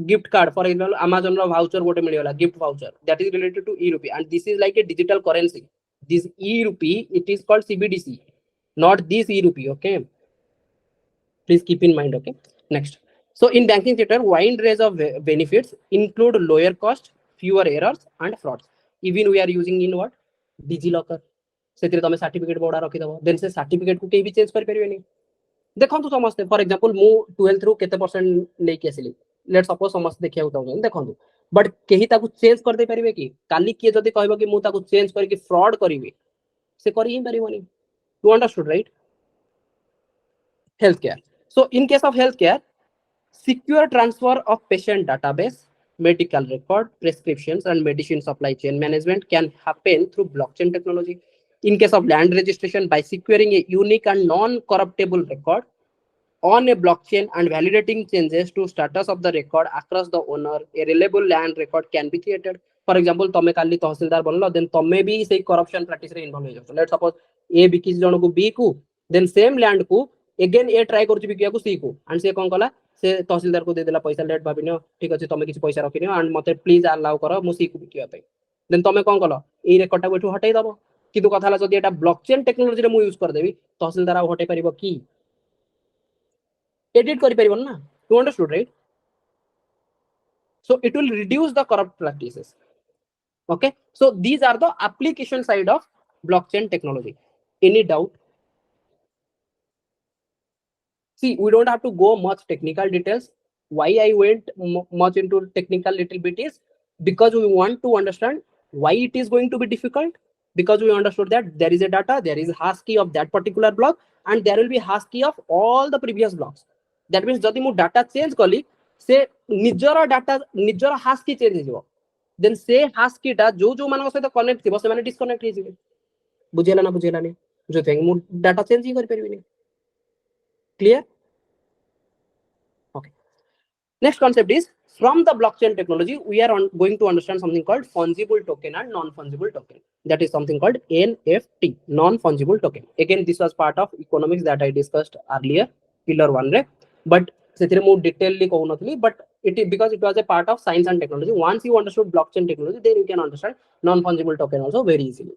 gift card for example Amazon रो voucher गोटे मिलियला gift voucher that is related to e-rupee and this is like a digital currency. This e-rupee it is called CBDC, not this e-rupee. Okay, please keep in mind. Okay, next. So in banking sector, wide range of benefits include lower cost, fewer errors and frauds. Even we are using in what DigiLocker. ସେଥିରେ ତମେ certificate बडा रखि दबो then से certificate को केही भी change कर परिबेनी. देखंतु समस्ते फॉर एग्जांपल मु 12th रु केते परसेंट नै के आसिली लेट्स सपोज समस्त देखिया उताउ देखंतु बट केही ताकू चेंज कर दे परिबे कि काली के जदी कहबो कि मु ताकू चेंज करके फ्रॉड करिवे से करि ही परिबोनी. You understood right. Healthcare. So in case of healthcare, secure transfer of patient database, medical record, prescriptions and medicine supply chain management can happen through blockchain technology. In case of land registration, by securing a unique and non-corruptible record on a blockchain and validating changes to status of the record across the owner, a reliable land record can be created. For example, तमे काली तहसीलदार बनलो then तमे भी सेही corruption practice रे involve हो जातो. Let's suppose ए बिकिस जण को बी को देन सेम लैंड को अगेन ए ट्राई करछि बिकिया को सी को एंड से कोन कला से तहसीलदार को दे देला पैसा लेट भाबिनो ठीक अछि तमे किछ पैसा रखिनो एंड मते प्लीज अलाउ करो मु सी को बिकिया पे देन तमे कोन कलो ए रेकॉर्ड टा एठु हटाई दबो किंतु कथाला जदी एटा ब्लॉकचेन टेक्नोलॉजी रे मु यूज कर देबी तहसीलदार आ हटाई परिबो की edit kari paribon na. You understood right? So it will reduce the corrupt practices. Okay, so these are the application side of blockchain technology. Any doubt? See, we don't have to go much technical details. Why I went much into technical little bit is because we want to understand why it is going to be difficult, because we understood that there is a data, there is a hash key of that particular block and there will be hash key of all the previous blocks. That means जदि मु data change कली से निजर data निजर हाश की change हिजो then से हाश कीटा जो जो मानक सहित कनेक्ट थिबो से माने डिस्कनेक्ट हि जिवे. बुझेला ना जो थे मु डाटा चेंज ही कर परिबिनी. Clear? Okay. Next concept is from the blockchain technology we are going to understand something called fungible token and non-fungible token. That is something called NFT, non-fungible token. Again, this was part of economics that I discussed earlier, pillar 1 re. But ସେଥିରେ ମୁଁ detailed कहू नथली but it is because it was a part of science and technology. Once you understood blockchain technology then you can understand non-fungible token also very easily.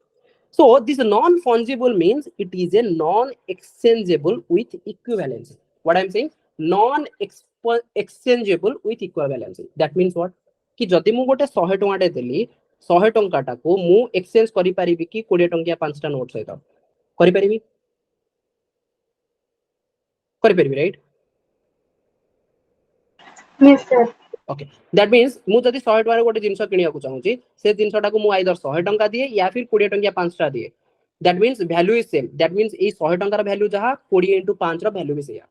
So this non-fungible means it is a non-exchangeable with equivalency. What I am saying, non-exchangeable with equivalency. That means what? कि जदि मु गोटे 100 टंका टे देली 100 टंका टाको मु exchange करि परिबि कि 20 टंकिया 5टा नोट सहित करि परिबि right? Yes, sir. Okay, that means मु जदि 100 टंका गोटे जिंस किनिया को चाहूची से जिंसटा को मु आइदर 100 टंका दिए या फिर 20 टंकिया 5टा दिए. That means value is same. That means ए 100 टंका रा वैल्यू जहा 20 * 5 रा वैल्यू भी सेया.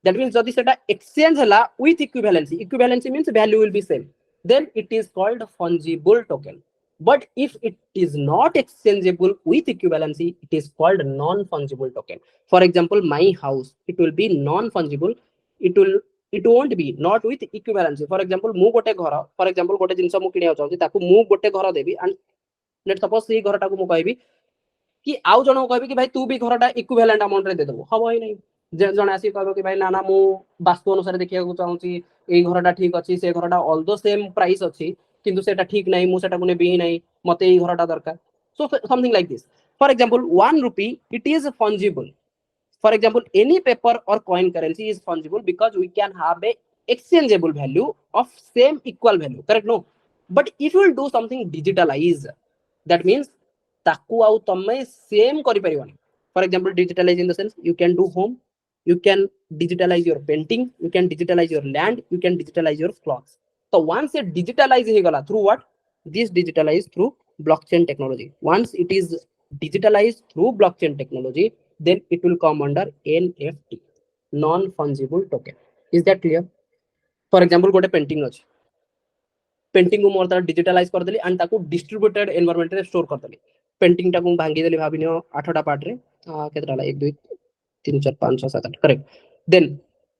That means जदि सेटा exchange हला with equivalency, equivalency means value will be same, then it is called fungible token. But if it is not exchangeable with equivalency, it is called non-fungible token. For example, my house, it will be non-fungible. It won't be not with equivalency. For example, मु गोटे घर, for example गोटे जिंस मु किनिया चाहूची ताकू मु गोटे घर देबी and let suppose से घर टाकू मु कहबी कि आउ जण कहबी कि भाई तू भी घरटा इक्विवेलेंट अमाउंट रे दे देबो हबो ही नहीं. जण आसी कहबो कि भाई ना ना मु वास्तु अनुसार देखिया को चाहूची ए घरटा ठीक अछि से घरटा ऑल्दो सेम प्राइस अछि किंतु सेटा ठीक नाही मु सेटा कोने भी नाही मते ए घरटा दरकार. So something like this. For example, 1 rupee it is fungible. For example, any paper or coin currency is fungible because we can have a exchangeable value of same equal value, correct? No, but if you will do something digitalized, that means taku au tame same kari paribani. For example, digitalize in the sense you can do home, you can digitalize your painting, you can digitalize your land, you can digitalize your clothes. So once it digitalize he gala through what? This digitalized through blockchain technology. Once it is digitalized through blockchain technology, then it will come under NFT, non-fungible token. Is that clear? For example, गोटे painting अछि, painting को मोर तार digitalise कर देली and ताकू distributed environment रे store कर देली. Painting टाकू भांगी देली भाबिनियो 8टा पार्ट रे केतरा 1 2 3 4 5 6 7 8 करेक्ट. देन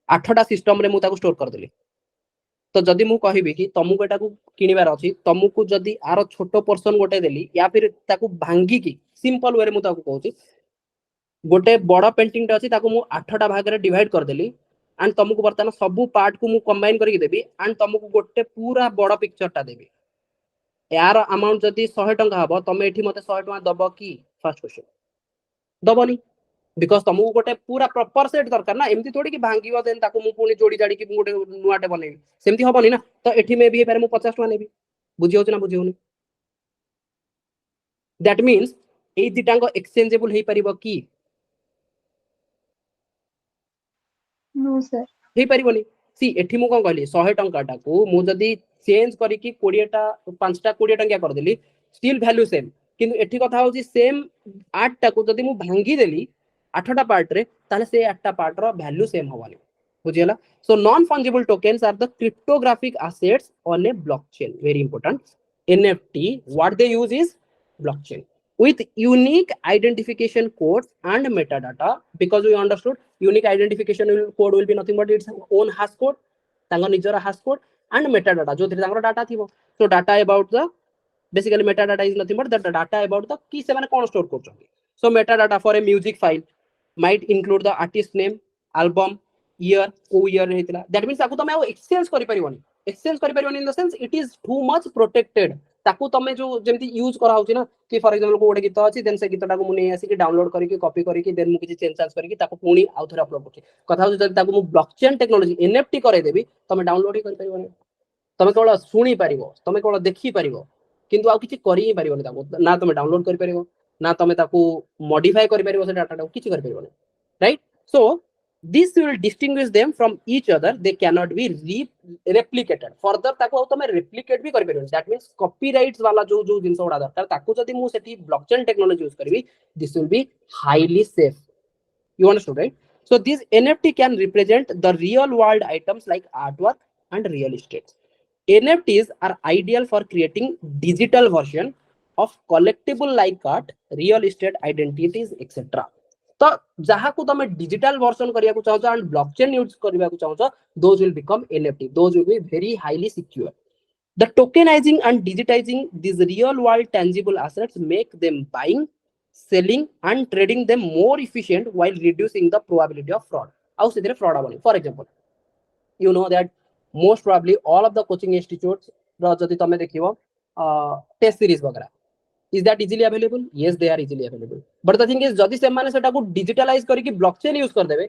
8टा सिस्टम रे मु ताकू स्टोर कर देली. तो जदि मु कहिबी कि तमु एटा को किनिबार अछि तमुकु जदि आरो छोटो पोर्शन गोटे देली या फिर ताकू भांगी की सिंपल वे रे मु ताकू कहूची गोटे बड़ पेंटिंग टा अछि ताकू मु 8टा भाग रे डिवाइड कर देली एंड तुमको बर्तमान सब पार्ट को मु कंबाइन करके देबी एंड तुमको गोटे पूरा बड़ पिक्चर टा देबी यार अमाउंट जदी 100 टंका हबो तमे एठी मते 100 टंका दबो की फर्स्ट क्वेश्चन दबोनी बिकॉज तुमको गोटे पूरा प्रॉपर सेट दरकार ना एमती थोड़ी कि भांगियो देन ताको मु पुनी जोड़ी जाड़ी कि गोटे नुआटे बनेबी सेमती हबोनी ना तो एठी में भी पारे मु 50 टंका नेबी बुझियो ना बुझियोनी दैट मींस ए दिटांग एक्सचेंजेबल हे परिबो की नो सर हे परिबोनी सी एठी मु कोन कहली 100 टंका टाको मु जदी चेंज करी कि 20 टा 5 टा 20 टंका कर देली स्टिल वैल्यू सेम किंतु एठी कथा होची सेम 8 टा को जदी मु भांगी देली 8 टा पार्ट रे ताले से 8 टा पार्ट रो वैल्यू सेम होवानी बुझियला so non fungible tokens are the cryptographic assets on a blockchain very important NFT what they use is blockchain with unique identification codes and metadata because we understood unique identification code will be nothing but its own hash code तांगा निजरा hash code and metadata जो तांगा data थिबो so data about the basically metadata is nothing but the data about the की से माने कोन store करछन so metadata for a music file might include the artist name album year को year हेतिला that means ताको तमे exchange करि परिबोनी exchange करि परिबोनी in the sense it is too much protected ताकू तमे जो जेमति यूज करा होची ना कि फॉर एग्जांपल को गोटे गीत अछि देन से गीतटा को मु नै आसी कि डाउनलोड करी कि कॉपी करी कि देन मु किछि चेंज चांस करी कि ताको पुनी आउ थरा अपलोड करछि कथा होची जदी ताको मु ब्लॉकचेन टेक्नोलॉजी एनएफटी करे देबी तमे डाउनलोड ही करि परिबोनी तमे केवल सुनी परिबो तमे केवल देखि परिबो किंतु आउ किछि करि ही परिबोनी ताको ना तमे डाउनलोड करि परिबो ना तमे ताको मॉडिफाई करि परिबो से डाटा किछि करि परिबोनी right so this will distinguish them from each other they cannot be replicated further ताको तमे replicate भी करि परिबो that means copyrights वाला जो जो जिंस उडा दरकार ताको जदी मु सेठी blockchain technology यूज करबी this will be highly safe you understood right so this nft can represent the real world items like artwork and real estate nfts are ideal for creating digital version of collectible like art real estate identities etc तो जहा को तमे digital version करिया को चाहो and blockchain use करिया को चाहो those will become NFT those will be very highly secure the tokenizing and digitizing this real world tangible assets make them buying selling and trading them more efficient while reducing the probability of fraud आउ सेदरे fraud आबनी for example you know that most probably all of the coaching institutes ro jodi tame dekhibo test series वगैरह is that easily available yes they are easily available but the thing is jodi se mane सेटा को digitalize करी कि blockchain use कर देबे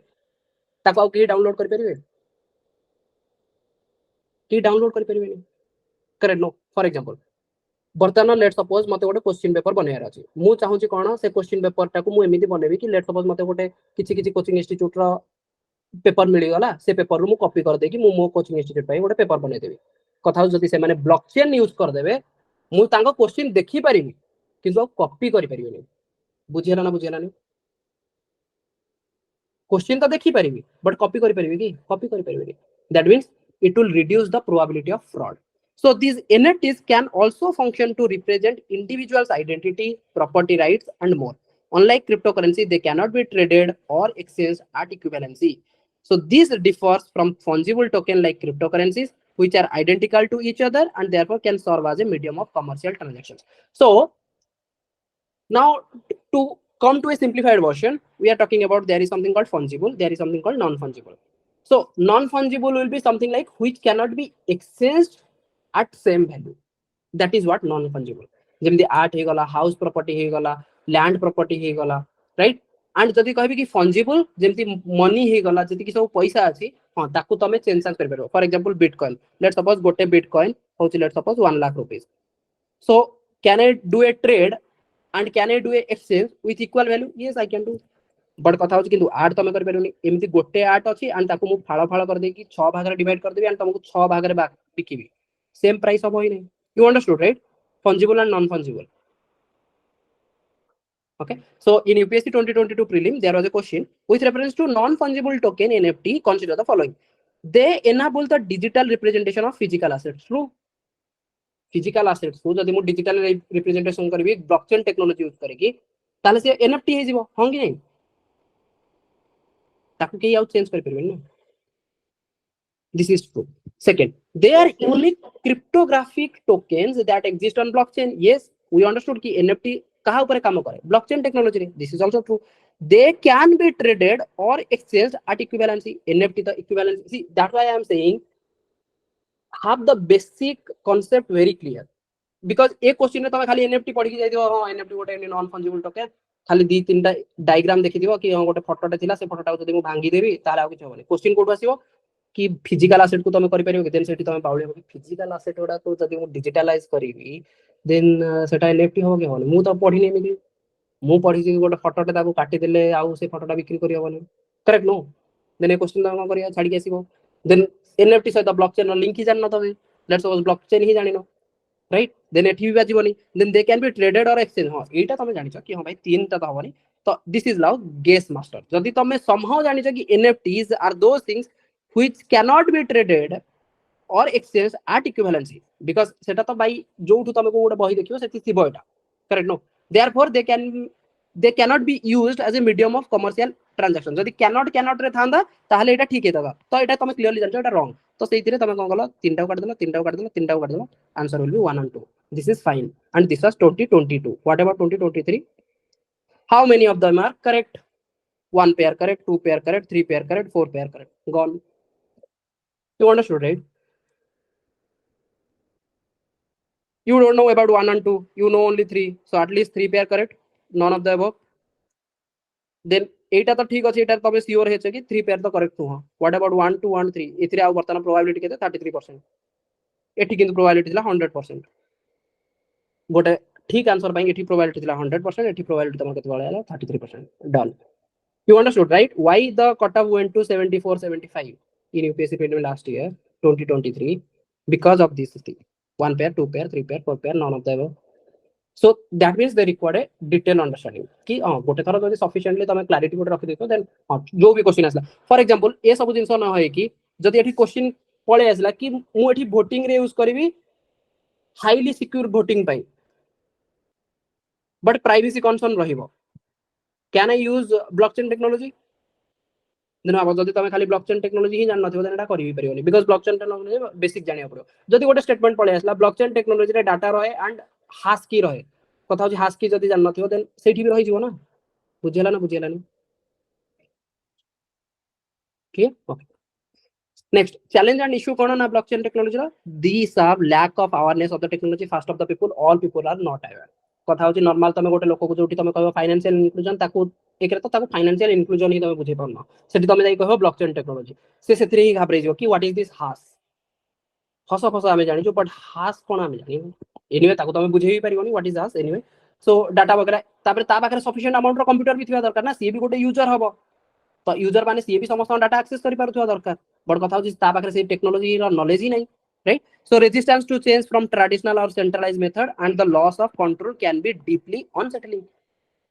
ताको के download कर परिबे कि डाउनलोड कर परिबे करेक्ट नो फॉर एग्जांपल बर्तमान लेट सपोज मते गोटे क्वेश्चन पेपर बनायार अछि मु चाहू छी कोन से क्वेश्चन पेपर टा को मु एमिति बनेबी कि लेट सपोज मते गोटे किछि किछि कोचिंग इंस्टीट्यूट रो पेपर मिली गला से पेपर मु कॉपी कर दे कि मु मो कोचिंग इंस्टीट्यूट पई गोटे पेपर बनै देबी कथा जदी से माने ब्लॉकचेन यूज कर देबे मु तांको क्वेश्चन देखि परिबी किंतु कॉपी करि परिबेनी बुझियला ना बुझियला नहीं क्वेश्चन तो देखि परिबी बट कॉपी करि परिबी कि कॉपी करि परिबेनी that means it will reduce the probability of fraud so these nfts can also function to represent individuals identity property rights and more unlike cryptocurrency they cannot be traded or exchanged at equivalency so this differs from fungible token like cryptocurrencies which are identical to each other and therefore can serve as a medium of commercial transactions so now to come to a simplified version we are talking about there is something called fungible there is something called non fungible so non fungible will be something like which cannot be exchanged at same value that is what non fungible जेमति art हे गला house property हे गला land property हे गला right and जदी कहबी कि fungible जेमति money हे गला जति कि सब पैसा अछि हां ताकू तमे चेंज कर परबो for example bitcoin let's suppose गोटे बिटकॉइन होची let's suppose 1 lakh rupees so can I do a trade and can I do a exchange with equal value yes I can do बड़ कथा होची किंतु आर्ट तमे कर परबनी एमिति गोटे आर्ट अछि एंड ताकू मु फाळा फाळा कर दे कि 6 भाग रे डिवाइड कर देबी एंड तमको 6 भाग रे बिकिबी सेम प्राइस हो होई नै you understood right fungible and non fungible okay so in UPSC 2022 prelim there was a question with reference to non fungible token nft consider the following they enable the digital representation of physical assets true physical assets को जदी मु digital representation करबी blockchain technology use करेगी ताले से NFT हे जिवो हों कि नहीं ताकू के आउट चेंज कर परबे ना this is true second they are unique cryptographic tokens that exist on blockchain yes we understood कि nft कहा ऊपर काम करे ब्लॉकचेन टेक्नोलॉजी रे this is also true they can be traded or exchanged at equivalency. NFT the equivalency. See, that's why I am saying have the basic concept very clear. Because A question में तुम खाली NFT पढ़ी जाई दियो हां NFT गोटे non fungible token खाली दी तीनटा डायग्राम देखि दियो कि हां गोटे फोटोटे थिला से फोटोटा जदी मु भांगी देबी ताला आ किछ होबनी क्वेश्चन कोड आसीबो कि फिजिकल एसेट को तुम करि परिबो कि देन सेठी तुम पाउले हो कि फिजिकल एसेट ओडा को जदी मु डिजिटलाइज करिवि देन सेटा एनएफटी हो कि होनी मु तो पढ़ी नै मिली मु पढ़ी जे गोटे फोटोटे ताको काटी देले आउ से फोटोटा बिक्री करि होबनी correct no then a question तुम करिया छाडी आसीबो देन एनएफटी सहित ब्लॉकचेन लिंक ही जाननो तबे लेट्स सपोज ब्लॉकचेन ही जानिनो राइट देन एठी भी बाजिबनी then they can be traded और एक्सचेंज हां एटा तमे जानिछ कि हां भाई तीनटा तो हबनी तो this is now guess master जदी तमे समहाउ जानिछ कि NFTs are those things which can not be traded और एक्सचेंज एट इक्विवेलेंसी बिकॉज़ सेटा तो भाई जोठु तमे को गोटे बही देखियो सेति थिबो एटा correct no therefore they cannot be used as a medium of commercial transaction जदी cannot रे थांदा ताहले एटा ठीक हेतबा तो एटा तमे क्लियरली जानछ एटा रॉन्ग तो सेइथिरे तमे कोन गलो तीनटा काट देलो तीनटा काट देलो तीनटा काट देलो answer will be 1 and 2 this is fine and this was 2022 what about 2023 how many of them are correct 1 pair correct 2 pair correct 3 pair correct 4 pair correct gone you understood right you don't know about 1 and 2 you know only 3 so at least 3 pair correct none of the above then एटा तो ठीक अछि एटा तबे sure हेछे कि 3 pair तो correct हुआ what about 1 2 1 3 एथिरे आ वर्तमान probability केते 33% एठी किंतु प्रोबेबिलिटी थिला 100% गोटे ठीक आंसर पाई एठी प्रोबेबिलिटी थिला 100% एठी प्रोबेबिलिटी तमर केते बळाला 33% done you understood right why the cutoff went to 74 75 in UPSC Prelims last year 2023 because of this thing 1 pair 2 pair 3 pair 4 pair none of the above so that means they required a detailed understanding कि हां गोटे थरा जदी sufficiently तमे clarity गोटे रखि देतो then हां जो भी क्वेश्चन आसला फॉर एग्जांपल ए सब जिंस न होय कि जदी एठी क्वेश्चन पळे आसला कि मु एठी वोटिंग रे यूज करबी हाईली सिक्योर वोटिंग पाई बट प्राइवेसी कंसर्न रहिबो can I use blockchain technology then अब जदी तमे खाली ब्लॉकचेन टेक्नोलॉजी ही जान नथिबो देन एटा करि परिबोनी बिकॉज़ ब्लॉकचेन टेक्नोलॉजी बेसिक जानिया पड़ो जदी गोटे स्टेटमेंट पळे आसला ब्लॉकचेन टेक्नोलॉजी रे डाटा रहे एंड हाश की रहे कथा हो हाश की जदी जान नथिबो देन सेठी भी रहि जिवो ना बुझियला ना clear okay next challenge and issue कोन ना ब्लॉकचेन टेक्नोलॉजी रा this are lack of awareness of the technology fast of the people all people are not aware कथा हो नॉर्मल तमे गोटे लोक को जोटी तमे कहबो फाइनेंशियल इंक्लूजन ताको एकरे तो ताको फाइनेंशियल इंक्लूजन ही तमे बुझे परनो सेठी तमे जाई कहबो ब्लॉकचेन टेक्नोलॉजी से सेथरे ही घाबरे जो कि व्हाट इज दिस हाश फस आमे जानि जो बट हाश कोन आमे जानि एनीवे ताको तमे बुझे ही परिबोनी what is hash anyway so data वगैरह तापर ता पाखरे सफिशिएंट अमाउंट रो कंप्यूटर भी थिबा दरकार ना सी भी गोटे यूजर हबो तो यूजर माने सी भी समस्त डाटा एक्सेस करि पारुथवा दरकार बड कथा हो ता पाखरे से टेक्नोलॉजी रो नॉलेज ही नहीं right so resistance to change from traditional or centralized method and the loss of control can be deeply unsettling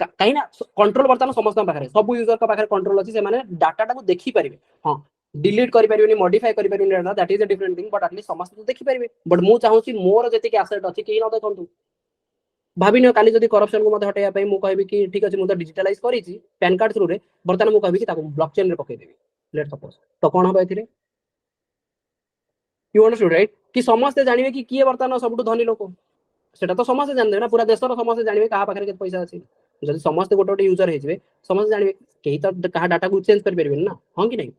कहीं ना कंट्रोल वर्तमान समस्त पाखरे सब यूजर का पाखरे कंट्रोल अछि से माने डाटा टाको देखि परिबे हां डिलीट करि परिबेनी मॉडिफाई करि परिबेनी data that is a different thing but at least समस्त तो देखि परिबे बट मु चाहूची मोर जति के एसेट अछि केही न देखंतु भाबिनो काली जदी करप्शन को मते हटाया पई मु कहबी कि ठीक अछि मु तो डिजिटलाइज करिछि पैन कार्ड थ्रू रे वर्तमान मु कहबी कि ताको ब्लॉकचेन रे पकै देबी लेट्स सपोज तो कोन होबा एथिरे यू अंडरस्टूड राइट कि समस्त जानिबे कि किए वर्तमान सबटु धनी लोक सेटा तो समस्त जान देबे ना पूरा देशर समस्त जानिबे कहा पाखरे केते पैसा अछि जदी समस्त गोटे गोटे यूजर हेजिबे समस्त जानिबे केही तो कहा डाटा को चेंज कर परबे ना हां कि नहीं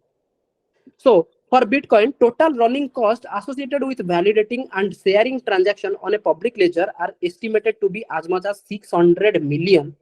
so for bitcoin total running cost associated with validating and sharing transaction on a public ledger are estimated to be as much as $600 million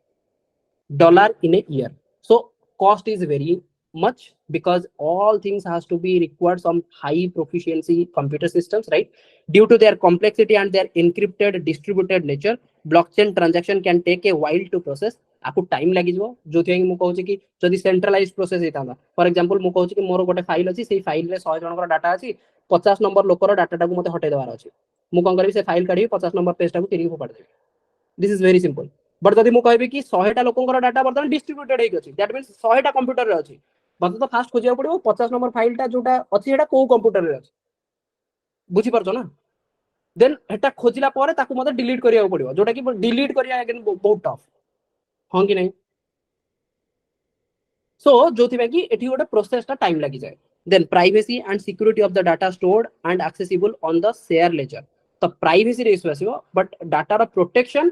in a year so cost is very much because all things has to be required some high proficiency computer systems right due to their complexity and their encrypted distributed nature blockchain transaction can take a while to process आपको time लागि जो जोथि मु कहूची कि जदी centralised process हेतांदा for example मु कहूची कि मोर गोटे file अछि सेही फाइल रे 100 जनकर डाटा अछि 50 नंबर लोकर डाटा टाको मते हटे देबार अछि मु कोन करबी से फाइल काढी 50 नंबर पेज टाको तिरी फोपाड देबी this is very simple but जदी मु कहबी कि 100 टा लोकंकर डाटा वर्तमान डिस्ट्रीब्यूटेड हेक अछि दैट मींस 100 टा कंप्यूटर रे अछि मते तो फास्ट खोजिया पड़िबो 50 नंबर फाइल टा जोटा अछि एटा को कंप्यूटर रे अछि बुझी परछो ना देन हेटा खोजिला परे ताको मते डिलीट करिया पड़िबो जोटा कि डिलीट करिया अगेन बहुत टफ हां कि नहीं सो जोथि में कि एठी गोटे प्रोसेस टा टाइम लागि जाय then privacy and security of the data stored and accessible on the share ledger तो प्राइवेसी रे इशू आसीबो बट डाटा रो protection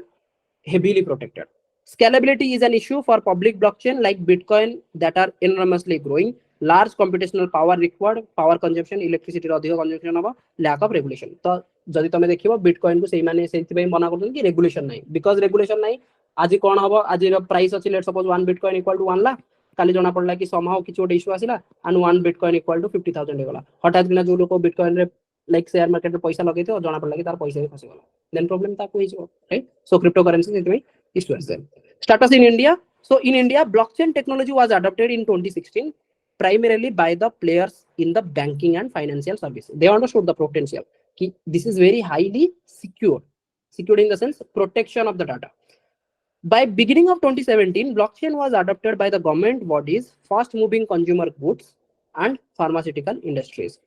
heavily protected Scalability is an issue for public blockchain like Bitcoin that are enormously growing. Large computational power required, power consumption, electricity अधिक consumption of lack of regulation. तो जदि तमे देखिबो bitcoin को सेही माने सेही पे मना करथन कि रेगुलेशन नाही, बिकॉज़ रेगुलेशन नाही आज कोन हबो आज प्राइस अछि let suppose 1 bitcoin equal to 1 lakh काली जना पड़ला कि समहाउ किछ गोटे इशू आसिला एंड 1 बिटकॉइन इक्वल टू 50000 हेगला हठात किना जो लोक बिटकॉइन रे लाइक शेयर मार्केट रे पैसा लगै तो जना पड़ला कि तार पैसा ही फसी गला देन प्रॉब्लम ताको होई जो राइट. सो क्रिप्टो करेंसी सेही पे इशू आसे. Status in India. So in India, blockchain technology was adopted in 2016 primarily by the players in the banking and financial services. They understood the potential. This is very highly secure. Secured in the sense protection of the data. By beginning of 2017, blockchain was adopted by the government bodies, fast-moving consumer goods, and pharmaceutical industries.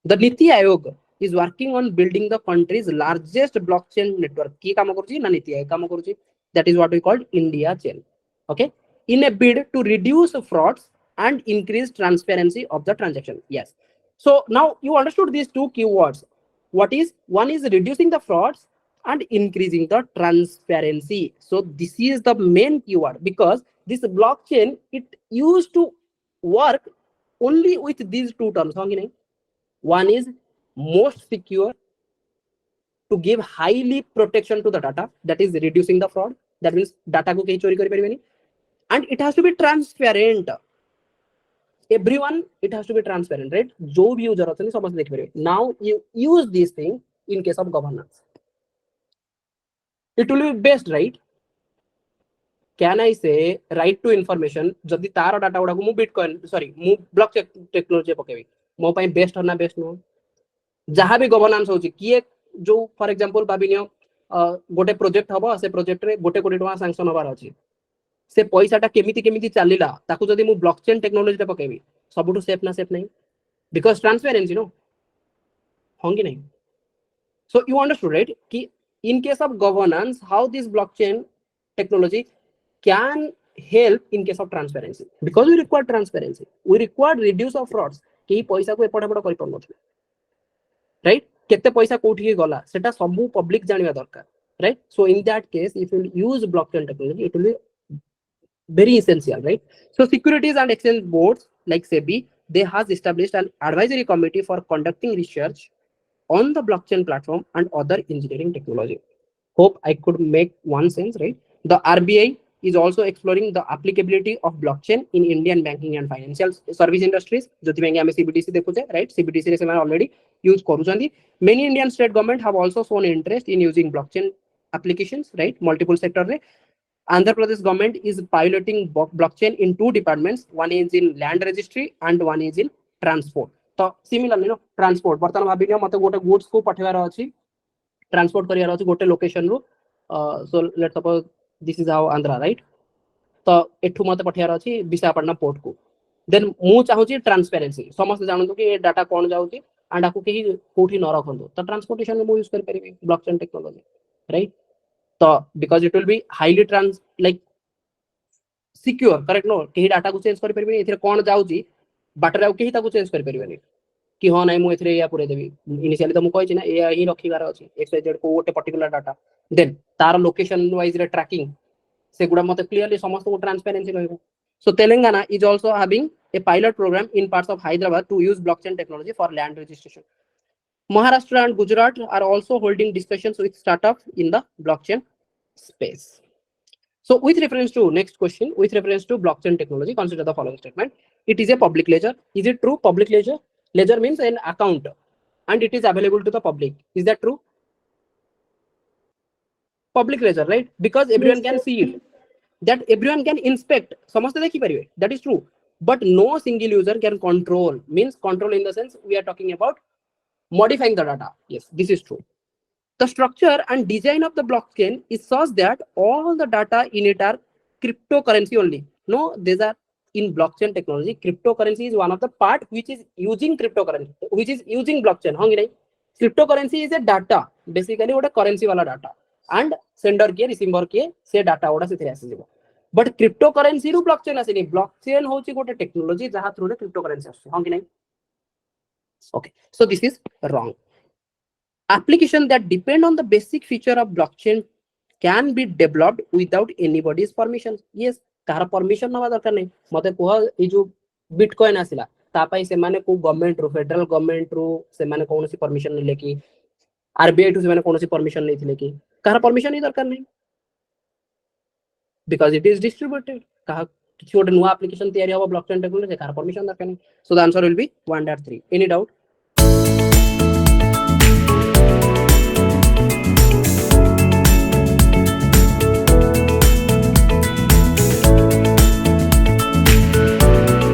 The Niti Aayog is working on building the country's largest blockchain network. Ki kamo karuchi na Niti Aayog kamo karuchi. That is what we called India Chain. Okay, in a bid to reduce frauds and increase transparency of the transaction. Yes. So now you understood these two keywords. What is one is reducing the frauds and increasing the transparency. So this is the main keyword because this blockchain it used to work only with these two terms. One is most secure to give highly protection to the data, that is reducing the fraud. That means data ko kehi chori kari paribeni, and it has to be transparent. Everyone, it has to be transparent, right? जो भी user होते हैं समझ देख पारे. Now you use this thing in case of governance. It will be best, right? Can I say right to information? जदि तार data गुड़ा को मु बिटकॉइन सॉरी मु ब्लॉकचेन टेक्नोलॉजी पकेबी मो पाई बेस्ट होना बेस्ट नो जहां भी गवर्नेंस होची किए जो फॉर एग्जांपल भाबिनियो गोटे प्रोजेक्ट हबो से प्रोजेक्ट रे गोटे कोटी टका सैंक्शन होबार अछि से पैसाटा केमिति केमिति चलिला ताकू जदि मु ब्लॉकचेन टेक्नोलॉजी रे पकेबी सबुटु सेफ ना सेफ नहीं बिकॉज़ ट्रांसपेरेंसी नो होंगी नहीं. So you understood, right? कि in case of governance, how this blockchain technology can help in case of transparency, because we require transparency, we require reduce of frauds कि पैसा को एपट एपट करि परनो right केते पैसा कोठी गला सेटा सब पब्लिक जानिबा दरकार right. So in that case if you use blockchain technology it will be very essential, right? So Securities and Exchange Boards like SEBI, they has established an advisory committee for conducting research on the blockchain platform and other engineering technology. Hope I could make one sense, right? The RBI is also exploring the applicability of blockchain in Indian banking and financial service industries. CBDC right? CBDC is already used. Many Indian state government have also shown interest in using blockchain applications, right? Multiple sectors. Andhra Pradesh government is piloting blockchain in two departments. One is in land registry and one is in transport. So similarly, no transport. Bartan bhabini mate gote goods ko pathewar achi transport kariyar achi gote location ru. So let's suppose this is how Andhra, right? So ethu mate pathewar achi Visakhapatnam port ko. Then mu chahuchi transparency. Samaste janantu ki data kon jauchi and aku kehi kouthi न rakhantu. तो transportation में mu use kari paribi blockchain technology, right? So because it will be highly secure, correct no केही data को change करि परबेनी एथिरे कोन जाउची बाटरे केही ताको चेंज करि परबेनी कि हां नै मु एथिरे या पुरे देबी इनिशियली तो मु कहै छी ना ए ही रखिबार अछि XYZ को ओटे पर्टिकुलर डाटा देन तार लोकेशन वाइज रे ट्रैकिंग से गुडा मते क्लियरली समस्त को ट्रांसपेरेंसी रहबो. So Telangana is also having a pilot program in parts of Hyderabad to use blockchain technology for land registration. Maharashtra and Gujarat are also holding discussions with startups in the blockchain space. So with reference to next question, with reference to blockchain technology, consider the following statement. It is a public ledger. Is it true? Public ledger? Ledger means an account and it is available to the public. Is that true? Public ledger, right? Because everyone can see it. That everyone can inspect. That is true. But no single user can control. Means control in the sense we are talking about modifying the data. Yes, this is true. The structure and design of the blockchain is such that all the data in it are cryptocurrency only. No, these are in blockchain technology. Cryptocurrency is one of the part which is using cryptocurrency, which is using blockchain. Cryptocurrency is a data, basically what a currency wala data. And sender ke receiver ke se data oda se thire. But cryptocurrency ru blockchain asini. Blockchain hochi gote technology jaha through the cryptocurrency asini. Okay, so this is wrong. Application that depend on the basic feature of blockchain can be developed without anybody's permission. Yes, car permission नवा दरकार नहीं मते कोह ए जो bitcoin आसिला तापाई से माने को government रो federal government रो से माने कोनोसी परमिशन नहीं लेकी आरबीआई टू से माने कोनोसी परमिशन नहीं थिले की कार परमिशन ही दरकार नहीं because it is distributed कहा किसी गोटे नुआ एप्लिकेशन तैयारी हबो ब्लॉकचेन टेक्नोलॉजी कार परमिशन दरकार नहीं. So the answer will be 1.3. Any doubt?